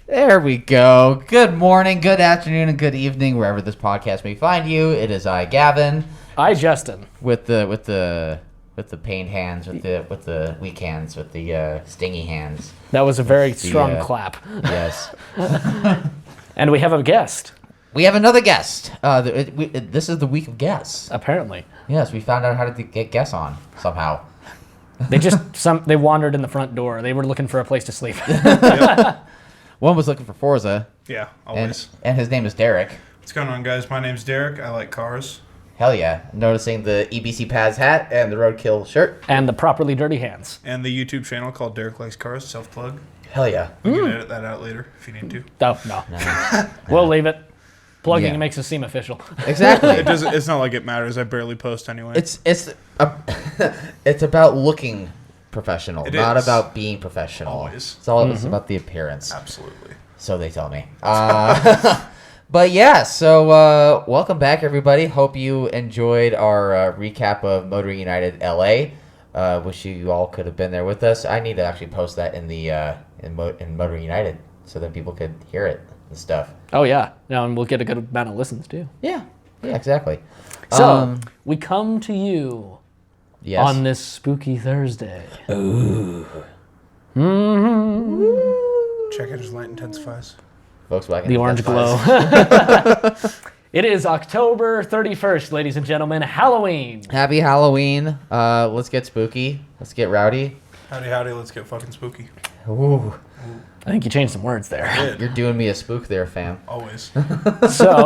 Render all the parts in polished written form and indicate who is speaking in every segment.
Speaker 1: There we go. Good morning, good afternoon, and good evening, wherever this podcast may find you. It is I, Gavin,
Speaker 2: Justin,
Speaker 1: with the pained hands, with the weak hands, with the stingy hands.
Speaker 2: That was a very strong clap.
Speaker 1: Yes.
Speaker 2: And we have a guest.
Speaker 1: We have another guest. This is the week of guests.
Speaker 2: Apparently,
Speaker 1: Yes, we found out how to get guests on somehow.
Speaker 2: they wandered in the front door. They were looking for a place to sleep.
Speaker 1: One was looking for Forza.
Speaker 3: Yeah, always.
Speaker 1: And his name is Derek.
Speaker 3: What's going on, guys? My name's Derek. I like cars.
Speaker 1: Hell yeah. Noticing the EBC Pads hat and the Roadkill shirt.
Speaker 2: And the properly dirty hands.
Speaker 3: And the YouTube channel called Derek Likes Cars, self-plug.
Speaker 1: Hell yeah.
Speaker 3: You can edit that out later if you need to.
Speaker 2: Oh, no. We'll leave it. Plugging
Speaker 1: Yeah.
Speaker 2: makes us seem official.
Speaker 1: Exactly.
Speaker 3: It's not like it matters. I barely post anyway.
Speaker 1: It's about looking professional,
Speaker 3: It
Speaker 1: not
Speaker 3: is.
Speaker 1: about being professional.
Speaker 3: Always.
Speaker 1: It's about the appearance.
Speaker 3: Absolutely.
Speaker 1: So they tell me. But yeah, so welcome back, everybody. Hope you enjoyed our recap of Motoring United LA. Wish you all could have been there with us. I need to actually post that in the in Motoring United so that people could hear it and stuff.
Speaker 2: Oh, yeah. And we'll get a good amount of listens, too.
Speaker 1: Yeah, exactly.
Speaker 2: So, we come to you
Speaker 1: Yes.
Speaker 2: on this spooky Thursday.
Speaker 3: Check Engine's light intensifies.
Speaker 1: Volkswagen.
Speaker 2: The orange glow. It is October 31st, ladies and gentlemen. Halloween.
Speaker 1: Happy Halloween. Let's get spooky. Let's get rowdy.
Speaker 3: Howdy, let's get fucking spooky.
Speaker 1: Ooh,
Speaker 2: I think you changed some words there.
Speaker 1: you're doing me a spook there, fam.
Speaker 3: Always.
Speaker 2: So,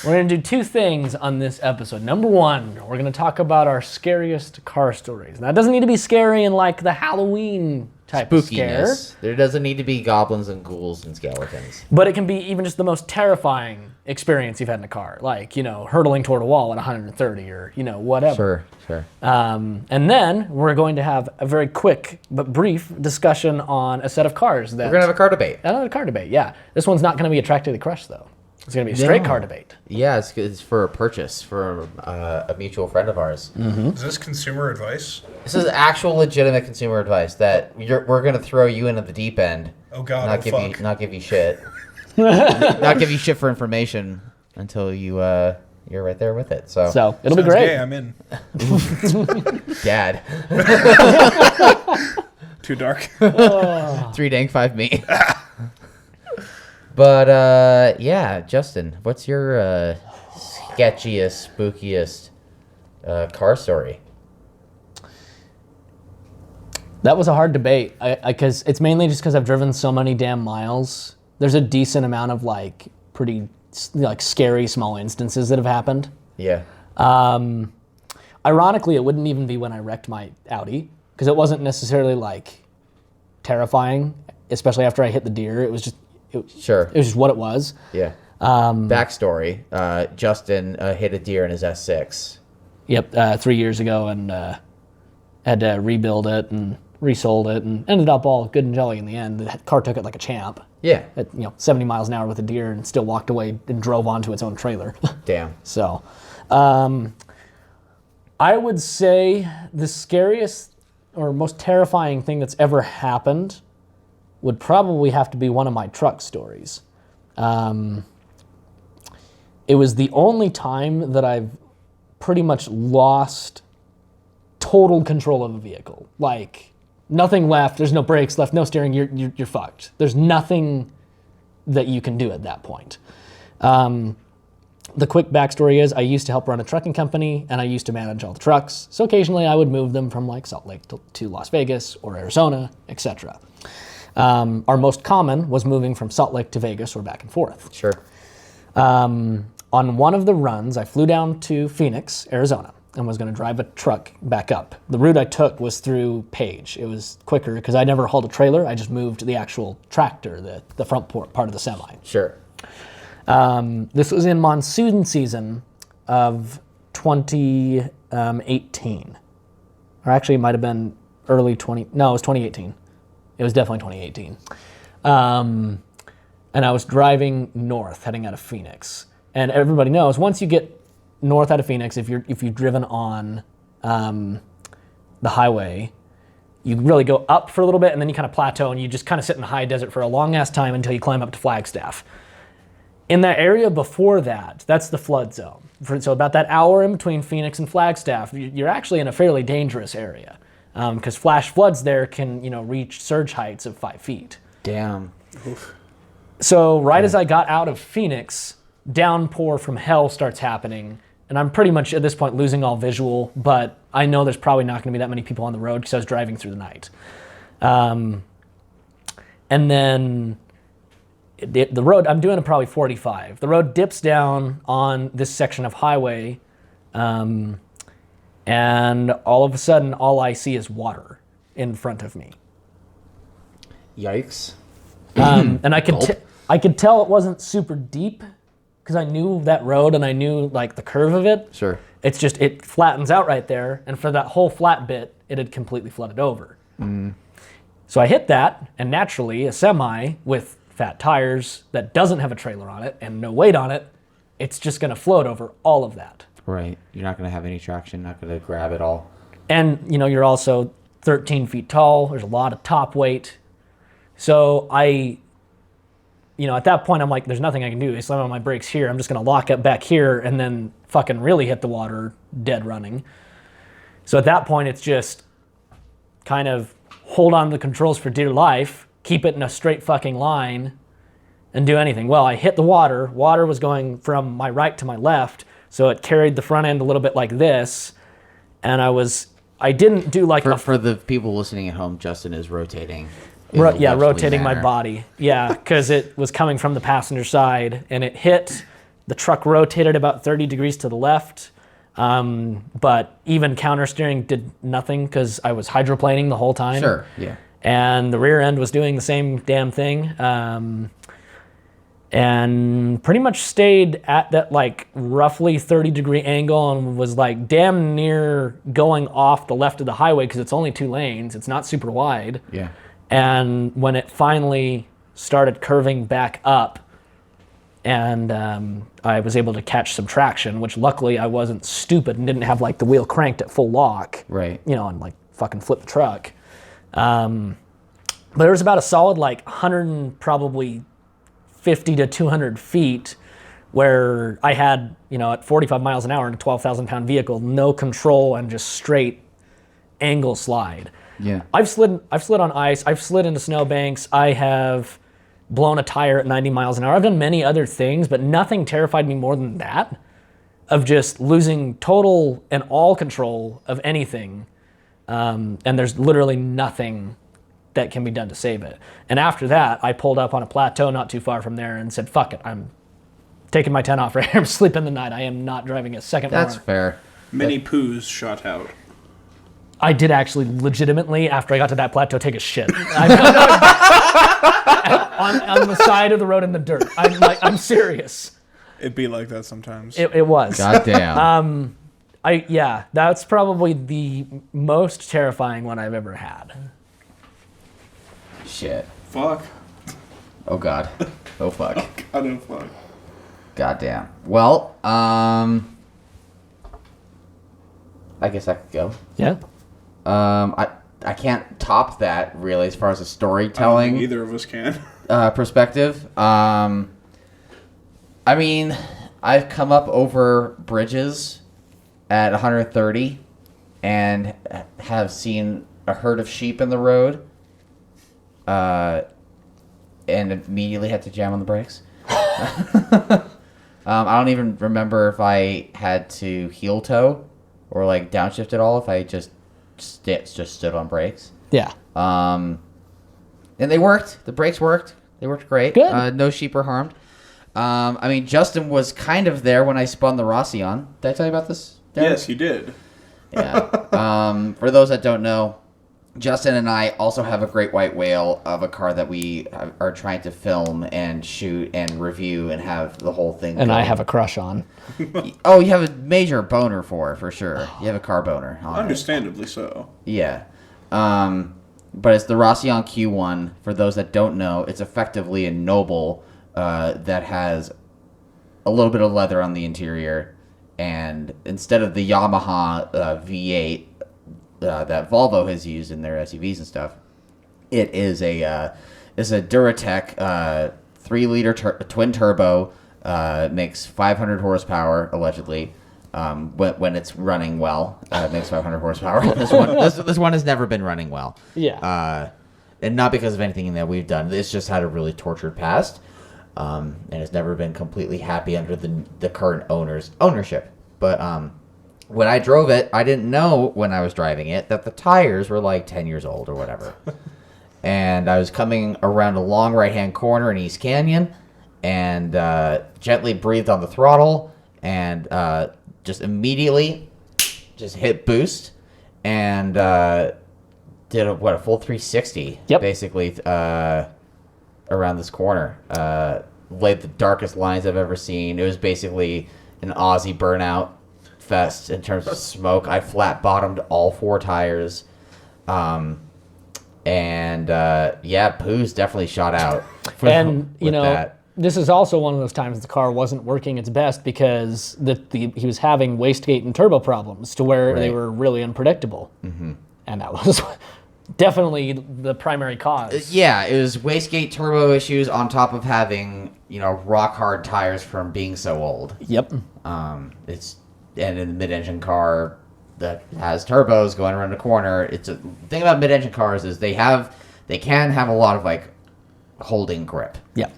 Speaker 2: we're going to do two things on this episode. Number one, we're going to talk about our scariest car stories. Now, it doesn't need to be scary in like the Halloween type of scare,
Speaker 1: Spookiness. There doesn't need to be goblins and ghouls and skeletons.
Speaker 2: but it can be even just the most terrifying experience you've had in a car, like, hurtling toward a wall at 130 or, whatever.
Speaker 1: Sure.
Speaker 2: And then we're going to have a very quick but brief discussion on a set of cars that...
Speaker 1: We're gonna have a car debate.
Speaker 2: Another car debate, yeah. This one's not going to be a track to the crush, though. It's going to be a straight
Speaker 1: No.
Speaker 2: car debate.
Speaker 1: Yeah, it's for a purchase for a mutual friend of ours.
Speaker 3: Is this consumer advice?
Speaker 1: This is actual legitimate consumer advice that we're gonna throw you into the deep end.
Speaker 3: Oh, God,
Speaker 1: Not
Speaker 3: oh,
Speaker 1: give
Speaker 3: fuck.
Speaker 1: you not give you shit. Not give you shit for information until you're right there with it. So,
Speaker 2: So, it'll be
Speaker 3: Sounds
Speaker 2: great.
Speaker 3: gay, I'm in.
Speaker 1: Dad,
Speaker 3: Too dark.
Speaker 1: 3 dang 5 me. But yeah, Justin, what's your sketchiest, spookiest car story?
Speaker 2: That was a hard debate, because it's mainly just because I've driven so many damn miles. There's a decent amount of pretty scary small instances that have happened.
Speaker 1: Yeah.
Speaker 2: Ironically, it wouldn't even be when I wrecked my Audi, because it wasn't necessarily terrifying, especially after I hit the deer. It was just
Speaker 1: Sure.
Speaker 2: it was just what it was.
Speaker 1: Yeah. Backstory: Justin hit a deer in his S6.
Speaker 2: Yep, 3 years ago, and had to rebuild it and resold it, and ended up all good and jolly in the end. The car took it like a champ
Speaker 1: Yeah.
Speaker 2: at 70 miles an hour with a deer, and still walked away and drove onto its own trailer.
Speaker 1: Damn.
Speaker 2: So, I would say the scariest or most terrifying thing that's ever happened would probably have to be one of my truck stories. It was the only time that I've pretty much lost total control of a vehicle. Nothing left, there's no brakes left, no steering, you're fucked. There's nothing that you can do at that point. The quick backstory is I used to help run a trucking company, and I used to manage all the trucks. So occasionally I would move them from Salt Lake to Las Vegas or Arizona, etc. Our most common was moving from Salt Lake to Vegas or back and forth.
Speaker 1: Sure.
Speaker 2: On one of the runs, I flew down to Phoenix, Arizona, and was going to drive a truck back up. The route I took was through Page. It was quicker because I never hauled a trailer. I just moved the actual tractor, the front part of the semi.
Speaker 1: Sure.
Speaker 2: This was in monsoon season of 2018. Or actually, it might have been early 20... No, it was 2018. It was definitely 2018. And I was driving north, heading out of Phoenix. And everybody knows, once you get north out of Phoenix, if you've driven on the highway, You really go up for a little bit, and then you kind of plateau, and you just kind of sit in the high desert for a long-ass time until you climb up to Flagstaff. In that area before that, that's the flood zone. So about that hour in between Phoenix and Flagstaff, you're actually in a fairly dangerous area because flash floods there can, reach surge heights of 5 feet.
Speaker 4: Damn.
Speaker 2: So right as I got out of Phoenix, downpour from hell starts happening, and I'm pretty much at this point losing all visual, but I know there's probably not going to be that many people on the road because I was driving through the night. And then the road, I'm doing probably 45. The road dips down on this section of highway, and all of a sudden, all I see is water in front of me.
Speaker 4: Yikes.
Speaker 2: And I could tell it wasn't super deep because I knew that road and I knew like the curve of it.
Speaker 4: Sure.
Speaker 2: It's just, it flattens out right there. And for that whole flat bit, it had completely flooded over. So I hit that, and naturally a semi with fat tires that doesn't have a trailer on it and no weight on it, it's just gonna float over all of that.
Speaker 4: Right. You're not going to have any traction, not going to grab it all.
Speaker 2: And you're also 13 feet tall. There's a lot of top weight. So at that point, I'm like, there's nothing I can do. I slam on my brakes here. I'm just going to lock up back here and then fucking really hit the water dead running. So at that point, it's just kind of hold on to the controls for dear life, keep it in a straight fucking line, and do anything. Well, I hit the water. Water was going from my right to my left, so it carried the front end a little bit like this, and I didn't do like
Speaker 4: For the people listening at home, Justin is rotating.
Speaker 2: rotating my body. Yeah, because it was coming from the passenger side, and it hit. The truck rotated about 30 degrees to the left, but even counter steering did nothing because I was hydroplaning the whole time.
Speaker 4: Sure, yeah.
Speaker 2: And the rear end was doing the same damn thing. And pretty much stayed at that like roughly 30-degree angle and was like damn near going off the left of the highway because it's only 2 lanes. It's not super wide.
Speaker 4: Yeah.
Speaker 2: And when it finally started curving back up, and I was able to catch some traction, which luckily I wasn't stupid and didn't have like the wheel cranked at full lock.
Speaker 4: Right.
Speaker 2: And like fucking flip the truck. But there was about a solid like 100 and probably 50 to 200 feet where I had, at 45 miles an hour in a 12,000 pound vehicle, no control and just straight angle slide.
Speaker 4: Yeah.
Speaker 2: I've slid on ice. I've slid into snowbanks. I have blown a tire at 90 miles an hour. I've done many other things, but nothing terrified me more than that, of just losing total and all control of anything. And there's literally nothing that can be done to save it. And after that, I pulled up on a plateau not too far from there and said, fuck it, I'm taking my tent off right here. I'm sleeping the night. I am not driving a second more.
Speaker 4: That's fair.
Speaker 3: Many poos shot out.
Speaker 2: I did actually legitimately, after I got to that plateau, take a shit. On the side of the road in the dirt. I'm serious.
Speaker 3: It'd be like that sometimes.
Speaker 2: It was.
Speaker 4: Goddamn.
Speaker 2: That's probably the most terrifying one I've ever had.
Speaker 4: Shit.
Speaker 3: Fuck.
Speaker 4: Oh, God. Oh, fuck.
Speaker 3: God, no fuck.
Speaker 4: Goddamn. Well, I guess I could go.
Speaker 2: Yeah.
Speaker 4: I can't top that, really, as far as a storytelling
Speaker 3: Neither of us can.
Speaker 4: perspective. I mean, I've come up over bridges at 130 and have seen a herd of sheep in the road and immediately had to jam on the brakes. I don't even remember if I had to heel toe or like downshift at all, if I just stood on brakes.
Speaker 2: Yeah.
Speaker 4: And they worked. The brakes worked. They worked great.
Speaker 2: Good.
Speaker 4: No sheep were harmed. I mean, Justin was kind of there when I spun the Roussillon. Did I tell you about this, Derek?
Speaker 3: Yes, you did.
Speaker 4: Yeah. For those that don't know, Justin and I also have a great white whale of a car that we are trying to film and shoot and review and have the whole thing
Speaker 2: And
Speaker 4: going.
Speaker 2: I have a crush on.
Speaker 4: Oh, you have a major boner for sure. You have a car boner on it.
Speaker 3: Understandably so.
Speaker 4: Yeah. But it's the Roussillon Q1. For those that don't know, it's effectively a Noble that has a little bit of leather on the interior. And instead of the Yamaha V8, that Volvo has used in their SUVs and stuff. It is it's a Duratec 3-liter twin turbo. Makes 500 horsepower allegedly. When it's running well, it makes 500 horsepower. This one has never been running well.
Speaker 2: Yeah.
Speaker 4: And not because of anything that we've done. It's just had a really tortured past, and has never been completely happy under the current owner's ownership. But when I drove it, I didn't know when I was driving it that the tires were like 10 years old or whatever. And I was coming around a long right-hand corner in East Canyon, and gently breathed on the throttle, and just immediately just hit boost, and did a full 360,
Speaker 2: Yep.
Speaker 4: basically, around this corner. Laid the darkest lines I've ever seen. It was basically an Aussie burnout fest in terms of smoke. I flat bottomed all 4 tires. Poos definitely shot out.
Speaker 2: And
Speaker 4: with that.
Speaker 2: this is also one of those times the car wasn't working its best because he was having wastegate and turbo problems to where they
Speaker 4: Right.
Speaker 2: were really unpredictable. Mm-hmm. And that was definitely the primary cause.
Speaker 4: Yeah, it was wastegate turbo issues on top of having, rock hard tires from being so old.
Speaker 2: Yep.
Speaker 4: And in the mid-engine car that has turbos going around the corner, the thing about mid-engine cars is they can have a lot of like holding grip.
Speaker 2: Yep.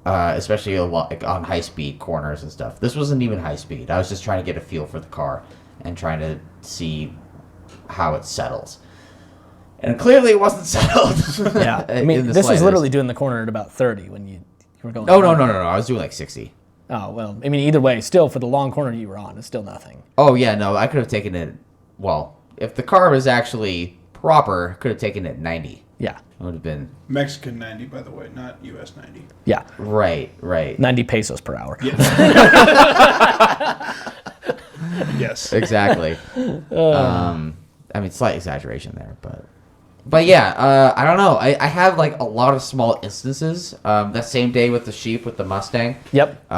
Speaker 4: Especially a lot like on high-speed corners and stuff. This wasn't even high-speed. I was just trying to get a feel for the car and trying to see how it settles. And clearly it wasn't settled.
Speaker 2: Yeah. I mean, this was literally doing the corner at about 30 when you were going.
Speaker 4: Oh, no. I was doing like 60.
Speaker 2: Oh, well, I mean, either way, still for the long corner you were on, it's still nothing.
Speaker 4: Oh, yeah, no, I could have taken it, well, if the car was actually proper, could have taken it 90.
Speaker 2: Yeah.
Speaker 4: It would have been...
Speaker 3: Mexican 90, by the way, not US 90.
Speaker 2: Yeah.
Speaker 4: Right.
Speaker 2: 90 pesos per hour.
Speaker 3: Yes.
Speaker 4: Exactly. Slight exaggeration there, but yeah, I don't know. I have like a lot of small instances. That same day with the sheep with the Mustang.
Speaker 2: Yep.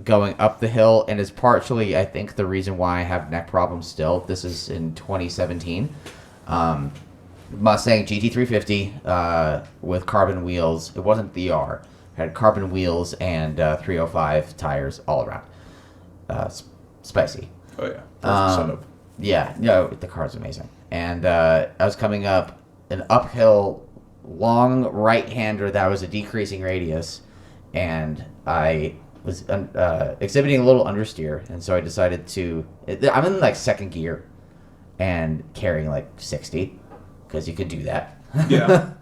Speaker 4: Going up the hill, and is partially, I think, the reason why I have neck problems still. This is in 2017. Mustang GT350 with carbon wheels. It wasn't the R. It had carbon wheels and 305 tires all around. Spicy.
Speaker 3: Oh, yeah. Perfect setup.
Speaker 4: Yeah, no, the car's amazing. And I was coming up an uphill, long right-hander that was a decreasing radius, and I was exhibiting a little understeer, and so I decided to... I'm in, like, second gear and carrying, like, 60, because you could do that.
Speaker 3: Yeah.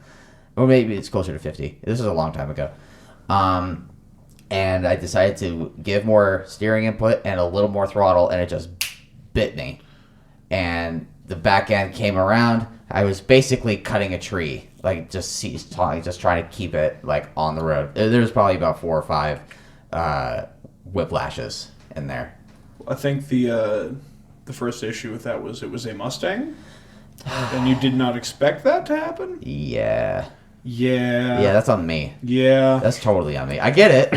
Speaker 4: Or maybe it's closer to 50. This was a long time ago. And I decided to give more steering input and a little more throttle, and it just bit me. And the back end came around. I was basically cutting a tree, like just trying to keep it like on the road. There's probably about 4 or 5 whiplashes in there.
Speaker 3: I think the first issue with that was it was a Mustang, and you did not expect that to happen.
Speaker 4: Yeah.
Speaker 3: Yeah.
Speaker 4: Yeah, that's on me.
Speaker 3: Yeah.
Speaker 4: That's totally on me. I get it.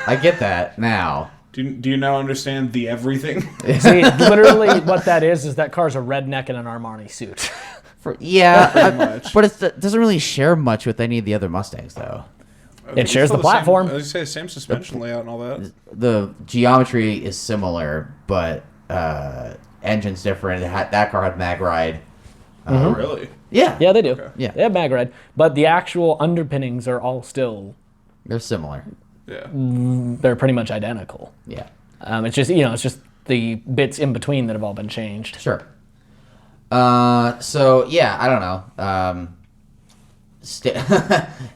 Speaker 4: I get that now.
Speaker 3: Do you now understand the everything?
Speaker 2: See, literally what that is that car's a redneck in an Armani suit.
Speaker 3: much.
Speaker 4: But it doesn't really share much with any of the other Mustangs, though.
Speaker 2: It shares the platform.
Speaker 3: I was say same suspension layout and all that.
Speaker 4: The geometry is similar, but engine's different. That car had mag ride.
Speaker 3: Oh, really?
Speaker 4: Yeah.
Speaker 2: Yeah, they do.
Speaker 3: Okay.
Speaker 4: Yeah.
Speaker 2: They have mag ride, but the actual underpinnings are all still,
Speaker 4: They're similar.
Speaker 3: Yeah.
Speaker 2: they're pretty much identical.
Speaker 4: Yeah.
Speaker 2: It's just the bits in between that have all been changed.
Speaker 4: Sure. So yeah, I don't know.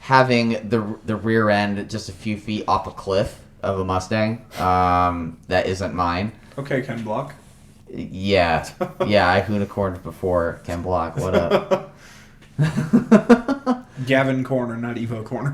Speaker 4: Having the rear end just a few feet off a cliff of a Mustang that isn't mine.
Speaker 3: Okay, Ken Block.
Speaker 4: Yeah, I unicorned before Ken Block. What up?
Speaker 3: Gavin Corner, not Evo Corner.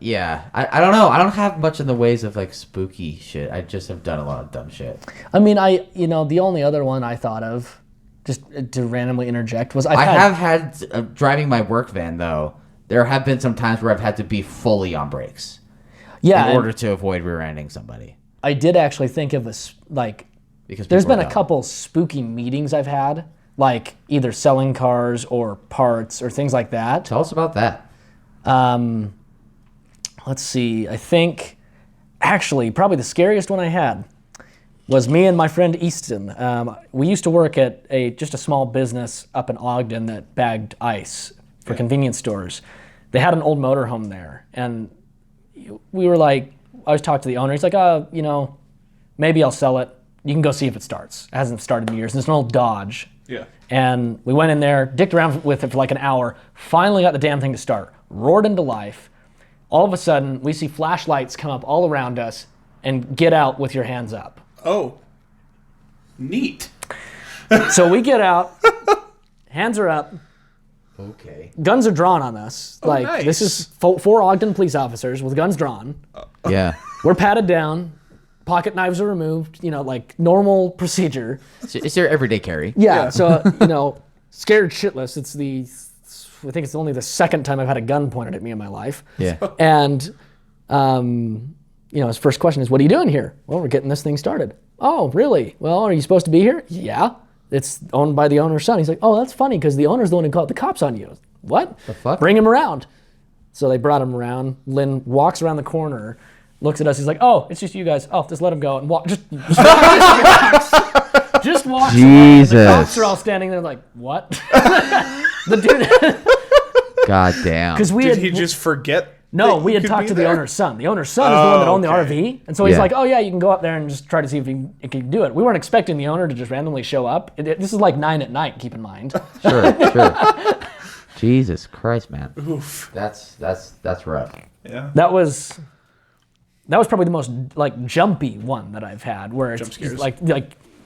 Speaker 4: Yeah. I don't know. I don't have much in the ways of like spooky shit. I just have done a lot of dumb shit.
Speaker 2: I mean, the only other one I thought of, just to randomly interject, was
Speaker 4: I have had driving my work van though. There have been some times where I've had to be fully on brakes in order to avoid rear-ending somebody.
Speaker 2: I did actually think of
Speaker 4: because
Speaker 2: There's
Speaker 4: people
Speaker 2: been
Speaker 4: are
Speaker 2: a
Speaker 4: dumb.
Speaker 2: couple spooky meetings I've had, like either selling cars or parts or things like that.
Speaker 4: Tell us about that.
Speaker 2: Let's see. I think actually probably the scariest one I had was me and my friend Easton. We used to work at just a small business up in Ogden that bagged ice for convenience stores. They had an old motorhome there, and we were like, I was talking to the owner. He's like, maybe I'll sell it. You can go see if it starts. It hasn't started in years. And it's an old Dodge.
Speaker 3: Yeah.
Speaker 2: And we went in there, dicked around with it for like an hour, finally got the damn thing to start, roared into life. All of a sudden, we see flashlights come up all around us and get out with your hands up.
Speaker 3: Oh. Neat.
Speaker 2: So we get out, hands are up,
Speaker 4: Okay.
Speaker 2: guns are drawn on us.
Speaker 3: nice.
Speaker 2: This is four Ogden police officers with guns drawn.
Speaker 4: Yeah.
Speaker 2: We're patted down, pocket knives are removed, like normal procedure.
Speaker 4: It's your everyday carry.
Speaker 2: Yeah. So, scared shitless. I think it's only the second time I've had a gun pointed at me in my life.
Speaker 4: Yeah.
Speaker 2: And, his first question is, what are you doing here? Well, we're getting this thing started. Oh, really? Well, are you supposed to be here? Yeah. It's owned by the owner's son. He's like, oh, that's funny because the owner's the one who called the cops on you. What?
Speaker 4: The fuck?
Speaker 2: Bring him around. So they brought him around. Lynn walks around the corner, looks at us. He's like, oh, it's just you guys. Oh, just let him go. And just walks away. And the cops are all standing there like, what? The dude.
Speaker 4: God damn.
Speaker 2: Because we
Speaker 3: Did
Speaker 2: had
Speaker 3: he just forget?
Speaker 2: no,
Speaker 3: that
Speaker 2: we
Speaker 3: you
Speaker 2: had
Speaker 3: could
Speaker 2: talked
Speaker 3: be
Speaker 2: to the
Speaker 3: there?
Speaker 2: owner's son. The owner's son is the one that owned
Speaker 3: okay.
Speaker 2: the RV, and so he's
Speaker 4: Yeah.
Speaker 2: like, "Oh yeah, you can go up there and just try to see if he can do it." We weren't expecting the owner to just randomly show up. This is like 9 at night. Keep in mind.
Speaker 4: Sure. Jesus Christ, man.
Speaker 3: Oof.
Speaker 4: That's rough.
Speaker 3: Yeah.
Speaker 2: That was probably the most like jumpy one that I've had, where it's
Speaker 3: Jump scares.
Speaker 2: like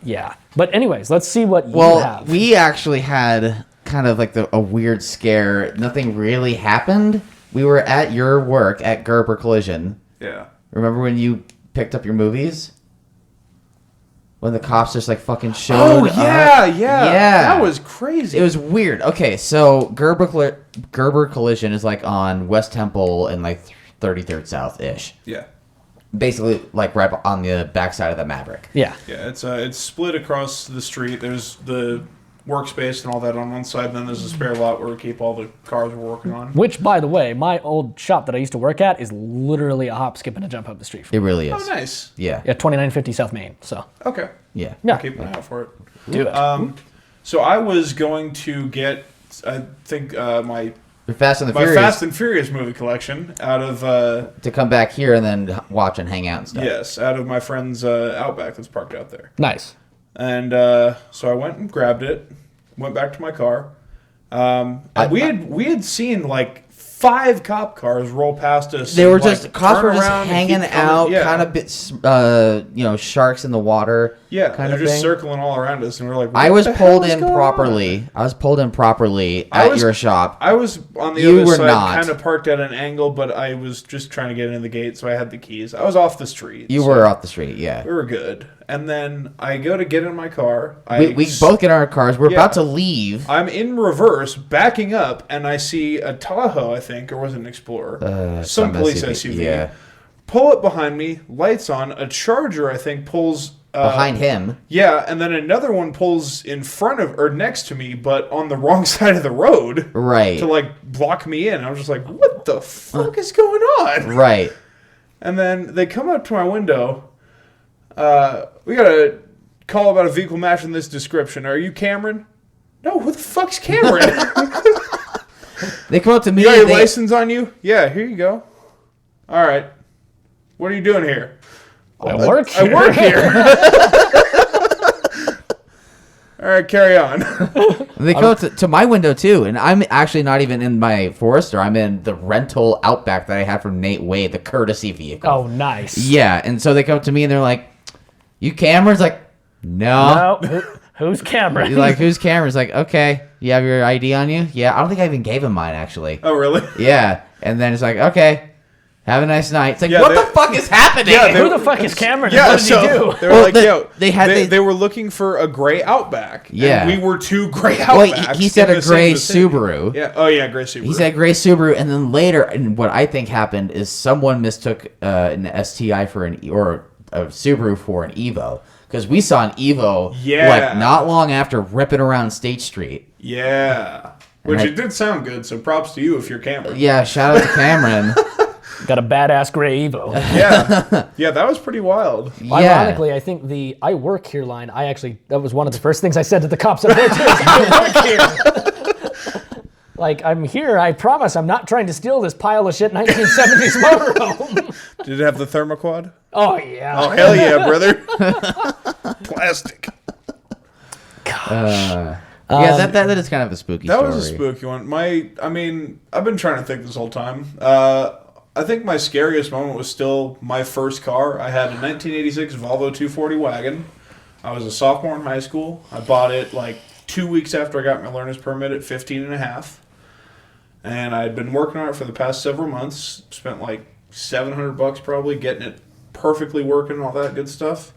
Speaker 2: yeah. But anyways, let's see what you
Speaker 4: Well,
Speaker 2: have.
Speaker 4: we actually had kind of like a weird scare. Nothing really happened. We were at your work at Gerber Collision.
Speaker 3: Yeah.
Speaker 4: Remember when you picked up your movies? When the cops just like fucking showed
Speaker 3: Oh yeah,
Speaker 4: up?
Speaker 3: yeah.
Speaker 4: Yeah.
Speaker 3: That was crazy.
Speaker 4: It was weird. Okay, so Gerber Collision is like on West Temple and like 33rd South-ish.
Speaker 3: Yeah.
Speaker 4: Basically like right on the backside of the Maverick.
Speaker 2: yeah.
Speaker 3: Yeah, it's split across the street. There's the workspace and all that on one side, and then there's a spare lot where we keep all the cars we're working on.
Speaker 2: Which, by the way, my old shop that I used to work at is literally a hop, skip, and a jump up the street from
Speaker 4: It really
Speaker 3: Oh,
Speaker 4: is.
Speaker 3: nice.
Speaker 4: Yeah.
Speaker 2: yeah, 2950 South Main. So
Speaker 3: Okay.
Speaker 4: Yeah.
Speaker 2: yeah,
Speaker 3: Keep an eye out for it.
Speaker 2: do it.
Speaker 3: So I was going to get, I think, my
Speaker 4: Fast and the Furious
Speaker 3: Fast and Furious movie collection out of
Speaker 4: to come back here and then watch and hang out and stuff.
Speaker 3: out of my friend's Outback that's parked out there.
Speaker 2: Nice.
Speaker 3: And so I went and grabbed it, went back to my car. And we had seen like 5 cop cars roll past us.
Speaker 4: They were
Speaker 3: and,
Speaker 4: just
Speaker 3: like,
Speaker 4: cops
Speaker 3: turn
Speaker 4: were just
Speaker 3: around and
Speaker 4: hanging
Speaker 3: keep coming.
Speaker 4: out,
Speaker 3: Yeah.
Speaker 4: kind of bit, sharks in the water.
Speaker 3: Yeah,
Speaker 4: kind
Speaker 3: they're
Speaker 4: of
Speaker 3: just
Speaker 4: thing.
Speaker 3: circling all around us, and we're like,
Speaker 4: I
Speaker 3: what
Speaker 4: was
Speaker 3: the hell
Speaker 4: pulled
Speaker 3: is
Speaker 4: in
Speaker 3: going
Speaker 4: properly.
Speaker 3: on?
Speaker 4: I was pulled in properly
Speaker 3: I
Speaker 4: at
Speaker 3: was-
Speaker 4: your shop.
Speaker 3: I was on the
Speaker 4: You
Speaker 3: other
Speaker 4: were
Speaker 3: side,
Speaker 4: not.
Speaker 3: kind of parked at an angle, but I was just trying to get into the gate, so I had the keys. I was off the street.
Speaker 4: You
Speaker 3: so
Speaker 4: were off the street, yeah.
Speaker 3: We were good. And then I go to get in my car.
Speaker 4: We both get in our cars. We're
Speaker 3: Yeah.
Speaker 4: about to leave.
Speaker 3: I'm in reverse, backing up, and I see a Tahoe, I think, or was it an Explorer? Some police SUV.
Speaker 4: Yeah.
Speaker 3: Pull it behind me, lights on. A Charger, I think, pulls
Speaker 4: Behind him.
Speaker 3: Yeah, and then another one pulls in front of or next to me, but on the wrong side of the road
Speaker 4: Right.
Speaker 3: to like block me in. I was just like, "What the fuck is going on?"
Speaker 4: Right.
Speaker 3: And then they come up to my window. We got a call about a vehicle matching this description. Are you Cameron? No, who the fuck's Cameron?
Speaker 4: They come up to me
Speaker 3: You got your
Speaker 4: and they,
Speaker 3: license on you? Yeah, here you go. All right. What are you doing here?
Speaker 2: I work
Speaker 3: I
Speaker 2: here.
Speaker 3: work here. All right, carry on.
Speaker 4: they come up to my window too, and I'm actually not even in my Forester. I'm in the rental Outback that I had from Nate Wade, the courtesy vehicle.
Speaker 2: Oh, nice.
Speaker 4: Yeah, and so they come up to me and they're like, "You Cameron's like, no."
Speaker 2: No, who's Cameron?
Speaker 4: You're like, "Who's Cameron's?" Like, "Okay, you have your ID on you?" Yeah, I don't think I even gave him mine actually.
Speaker 3: Oh, really?
Speaker 4: Yeah, and then it's like, "Okay, have a nice night." It's like,
Speaker 3: Yeah,
Speaker 4: what
Speaker 3: they-
Speaker 4: the fuck is happening?
Speaker 3: Yeah,
Speaker 2: Who the fuck is Cameron?
Speaker 3: Yeah,
Speaker 2: What did
Speaker 3: so
Speaker 2: he do?
Speaker 3: they were
Speaker 4: Well,
Speaker 3: like, yo,
Speaker 4: they
Speaker 3: they were looking for a gray Outback.
Speaker 4: Yeah.
Speaker 3: And we were 2 gray
Speaker 4: Well,
Speaker 3: Outbacks.
Speaker 4: he said
Speaker 3: in
Speaker 4: a
Speaker 3: the same
Speaker 4: gray
Speaker 3: vicinity.
Speaker 4: Subaru.
Speaker 3: Yeah. Oh, yeah, gray Subaru.
Speaker 4: He said gray Subaru, and then later, and what I think happened is someone mistook an STI for or a Subaru for an Evo,
Speaker 1: because we saw an Evo
Speaker 3: Yeah.
Speaker 1: like not long after ripping around State Street.
Speaker 3: Yeah. Which
Speaker 1: And
Speaker 3: it did sound good, so props to you if you're Cameron.
Speaker 1: Yeah, shout out to Cameron.
Speaker 2: Got a badass gray Evo.
Speaker 3: Yeah. Yeah, that was pretty wild.
Speaker 1: Yeah.
Speaker 2: Ironically, I think the "I work here" line, that was one of the first things I said to the cops up there too. Is, I work here. Like, I'm here. I promise I'm not trying to steal this pile of shit 1970s motorhome.
Speaker 3: Did it have the thermoquad?
Speaker 2: Oh, yeah.
Speaker 3: Oh, hell yeah, brother. Plastic.
Speaker 1: Yeah, that is kind of a spooky
Speaker 3: That
Speaker 1: story.
Speaker 3: was a spooky one. I've been trying to think this whole time. I think my scariest moment was still my first car. I had a 1986 Volvo 240 wagon. I was a sophomore in high school. I bought it like 2 weeks after I got my learner's permit at 15 and a half. And I'd been working on it for the past several months. Spent like $700 probably getting it perfectly working and all that good stuff.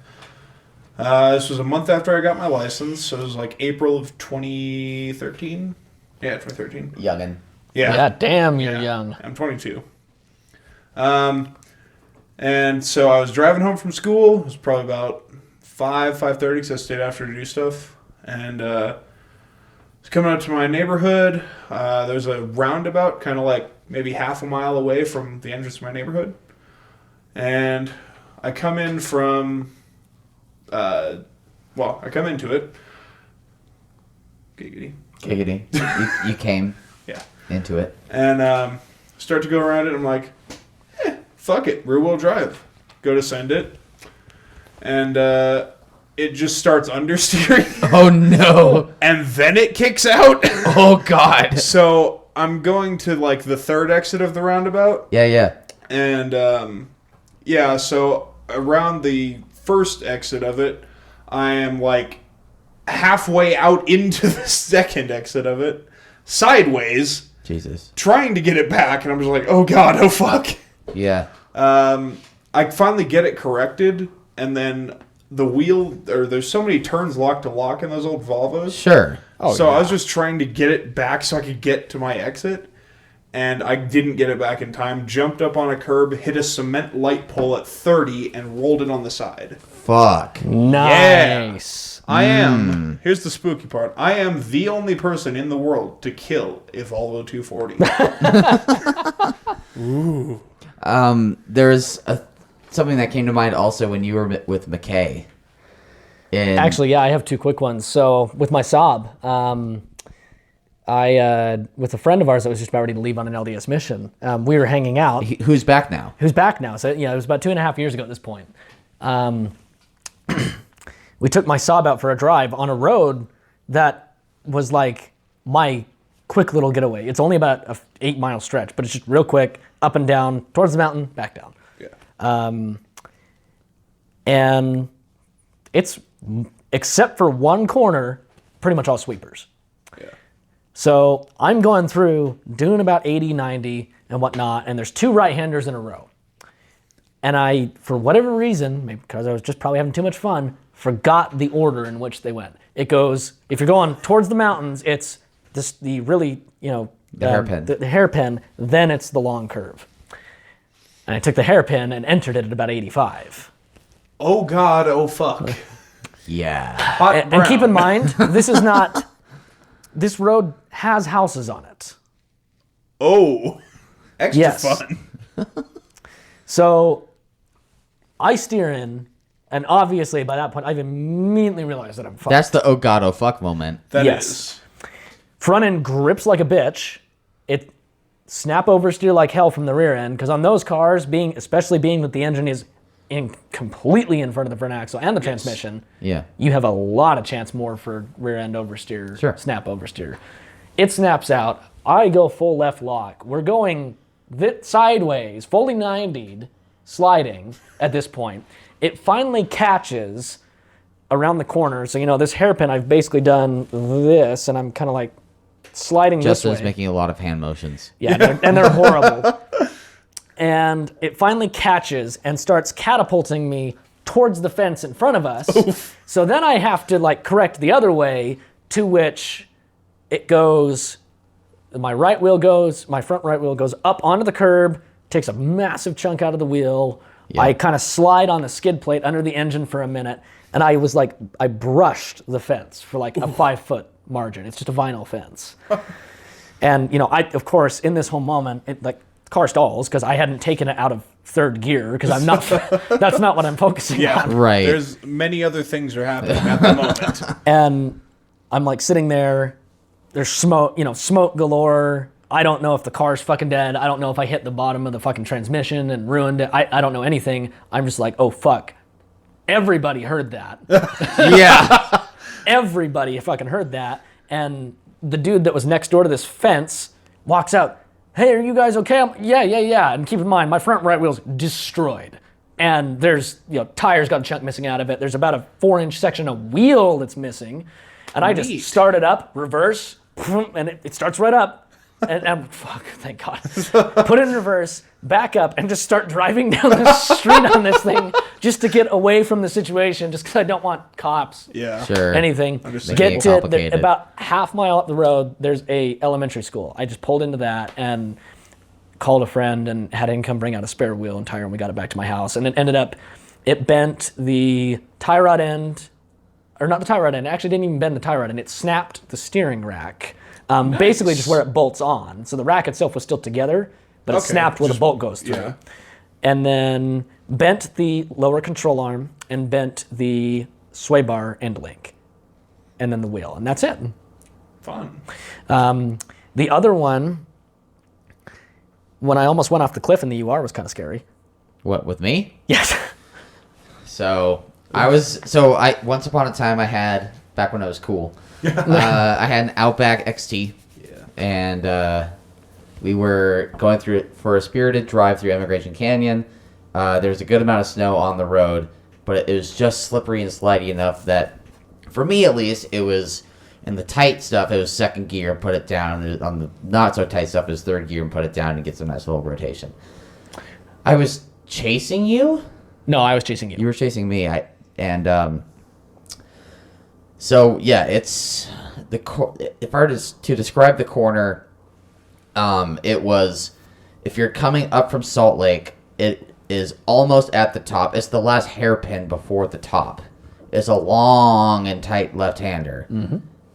Speaker 3: This was a month after I got my license, so it was like April of 2013. Yeah, 2013.
Speaker 1: Youngin.
Speaker 2: Yeah, damn, you're young.
Speaker 3: I'm 22. And so I was driving home from school. It was probably about 5:30 because I stayed after to do stuff. And I was coming up to my neighborhood. There's a roundabout kind of like maybe half a mile away from the entrance to my neighborhood. And I come in from... I come into it. Giggity.
Speaker 1: Giggity. You came
Speaker 3: Yeah.
Speaker 1: into it.
Speaker 3: And start to go around it. I'm like, fuck it. Rear wheel drive. Go to send it. And it just starts understeering.
Speaker 1: Oh no!
Speaker 3: And then it kicks out.
Speaker 1: Oh god!
Speaker 3: So I'm going to like the third exit of the roundabout.
Speaker 1: Yeah.
Speaker 3: And so around the first exit of it, I am like halfway out into the second exit of it, sideways,
Speaker 1: Jesus.
Speaker 3: trying to get it back, and I'm just like, oh god, oh fuck.
Speaker 1: Yeah.
Speaker 3: I finally get it corrected, and then the wheel, or there's so many turns lock to lock in those old Volvos.
Speaker 1: Sure.
Speaker 3: So I was just trying to get it back so I could get to my exit, and I didn't get it back in time. Jumped up on a curb, hit a cement light pole at 30, and rolled it on the side.
Speaker 1: Fuck.
Speaker 2: Nice.
Speaker 3: I am, here's the spooky part, I am the only person in the world to kill a Volvo 240.
Speaker 1: There's something that came to mind also when you were with McKay.
Speaker 2: Actually, yeah, I have two quick ones. So with my Saab, I with a friend of ours that was just about ready to leave on an LDS mission, we were hanging out.
Speaker 1: Who's back now?
Speaker 2: Who's back now? So yeah, it was about 2.5 years ago at this point. We took my Saab out for a drive on a road that was like my quick little getaway. It's only about a 8-mile stretch, but it's just real quick, up and down, towards the mountain, back down.
Speaker 3: Yeah.
Speaker 2: And it's, except for one corner, pretty much all sweepers.
Speaker 3: Yeah.
Speaker 2: So I'm going through, doing about 80, 90 and whatnot, and there's 2 right-handers in a row. And I, for whatever reason, maybe because I was just probably having too much fun, forgot the order in which they went. It goes, if you're going towards the mountains, it's the really,
Speaker 1: The hairpin.
Speaker 2: The hairpin, then it's the long curve. And I took the hairpin and entered it at about 85.
Speaker 3: Oh god, oh fuck.
Speaker 1: Yeah.
Speaker 3: Hot
Speaker 2: And keep in
Speaker 3: brown.
Speaker 2: mind, this road has houses on it.
Speaker 3: Oh. Extra
Speaker 2: Yes.
Speaker 3: fun.
Speaker 2: So I steer in, and obviously by that point, I've immediately realized that I'm fucked.
Speaker 1: That's the oh god, oh fuck moment.
Speaker 3: That
Speaker 2: Yes.
Speaker 3: is.
Speaker 2: Front end grips like a bitch. It snap oversteer like hell from the rear end, because on those cars, especially being that the engine is completely in front of the front axle and the transmission,
Speaker 1: Yeah.
Speaker 2: you have a lot of chance more for rear end oversteer,
Speaker 1: Sure.
Speaker 2: snap oversteer. It snaps out. I go full left lock. We're going sideways, fully 90'd, sliding at this point. It finally catches around the corner. So, this hairpin, I've basically done this, and I'm kind of like sliding this way.
Speaker 1: Justin's making a lot of hand motions.
Speaker 2: Yeah, and they're horrible. And it finally catches and starts catapulting me towards the fence in front of us. Oof. So then I have to correct the other way, to which it goes, my front right wheel goes up onto the curb, takes a massive chunk out of the wheel.
Speaker 1: Yeah.
Speaker 2: I kind of slide on the skid plate under the engine for a minute, and I brushed the fence for like a 5-foot margin. It's just a vinyl fence. And, of course, in this whole moment, the car stalls because I hadn't taken it out of third gear because I'm not, that's not what I'm focusing on.
Speaker 1: Right.
Speaker 3: There's many other things are happening at the moment.
Speaker 2: And I'm like sitting there, there's smoke, smoke galore. I don't know if the car's fucking dead. I don't know if I hit the bottom of the fucking transmission and ruined it. I don't know anything. I'm just like, oh fuck. Everybody heard that.
Speaker 1: Yeah.
Speaker 2: Everybody fucking heard that. And the dude that was next door to this fence walks out. Hey, are you guys okay? Yeah. And keep in mind, my front right wheel's destroyed. And there's, tires got a chunk missing out of it. There's about a 4-inch section of wheel that's missing. And I just started up, reverse, and it starts right up. And fuck, thank God. Put it in reverse, back up, and just start driving down the street on this thing just to get away from the situation, just because I don't want cops.
Speaker 3: Yeah.
Speaker 1: Sure.
Speaker 2: Anything.
Speaker 3: Understand.
Speaker 2: Get
Speaker 1: Making it
Speaker 2: to
Speaker 1: complicated.
Speaker 2: about half mile up the road, there's a elementary school. I just pulled into that and called a friend and had him come bring out a spare wheel and tire, and we got it back to my house. And it ended up, it bent the tie rod end, or not the tie rod end, it actually didn't even bend the tie rod end, it snapped the steering rack. Basically just where it bolts on. So the rack itself was still together, but it
Speaker 3: Okay,
Speaker 2: snapped where the
Speaker 3: just-
Speaker 2: bolt goes through.
Speaker 3: Yeah.
Speaker 2: And then bent the lower control arm and bent the sway bar end link. And then the wheel. And that's it.
Speaker 3: Fun.
Speaker 2: The other one, when I almost went off the cliff in the UR, was kind of scary.
Speaker 1: What, with me?
Speaker 2: Yes.
Speaker 1: So once upon a time I had, back when I was cool, I had an Outback XT, and we were going through it for a spirited drive through Emigration Canyon. There was a good amount of snow on the road, but it was just slippery and slidey enough that, for me at least, it was, in the tight stuff, it was second gear, put it down. On the not so tight stuff, it was third gear and put it down and get some nice little rotation. I was chasing you?
Speaker 2: No, I was chasing you.
Speaker 1: You were chasing me, so yeah, it's if I were to describe the corner, it was, if you're coming up from Salt Lake, it is almost at the top. It's the last hairpin before the top. It's a long and tight left-hander,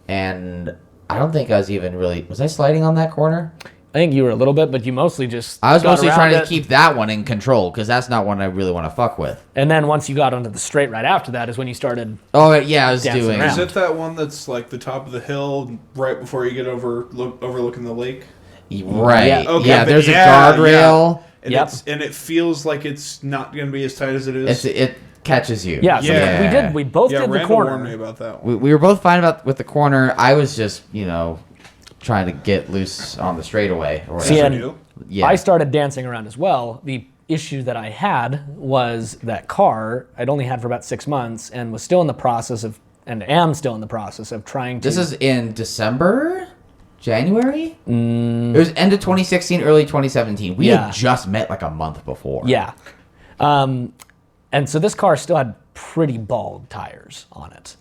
Speaker 1: and I don't think I was even really. Was I sliding on that corner?
Speaker 2: I think you were a little bit, but you mostly just
Speaker 1: I was
Speaker 2: got
Speaker 1: mostly
Speaker 2: around
Speaker 1: trying to
Speaker 2: it.
Speaker 1: keep that one in control because that's not one I really want to fuck with.
Speaker 2: And then once you got onto the straight right after that is when you started.
Speaker 1: Oh yeah, I was
Speaker 2: Dancing
Speaker 1: doing.
Speaker 2: around.
Speaker 3: Is it that one that's like the top of the hill right before you get overlooking the lake?
Speaker 1: Right.
Speaker 2: Yeah.
Speaker 3: Okay,
Speaker 1: Yeah,
Speaker 3: but
Speaker 1: there's
Speaker 3: yeah,
Speaker 1: a guardrail.
Speaker 3: And,
Speaker 2: Yep.
Speaker 3: and it feels like it's not going to be as tight as it is.
Speaker 1: It catches you.
Speaker 2: Yeah, so
Speaker 3: Yeah.
Speaker 2: we both
Speaker 3: yeah,
Speaker 2: did the
Speaker 3: Randall warned me
Speaker 2: corner.
Speaker 3: about that one.
Speaker 1: We were both fine with the corner. I was just, trying to get loose on the straightaway. Or
Speaker 2: See,
Speaker 3: Yes, I
Speaker 2: and
Speaker 3: do.
Speaker 1: Yeah.
Speaker 2: I started dancing around as well. The issue that I had was that car I'd only had for about 6 months and was still in the process of, and am still in the process of trying to.
Speaker 1: This is in December? January? It was end of 2016, early 2017. We
Speaker 2: Yeah.
Speaker 1: had just met like a month before.
Speaker 2: Yeah. And so this car still had pretty bald tires on it.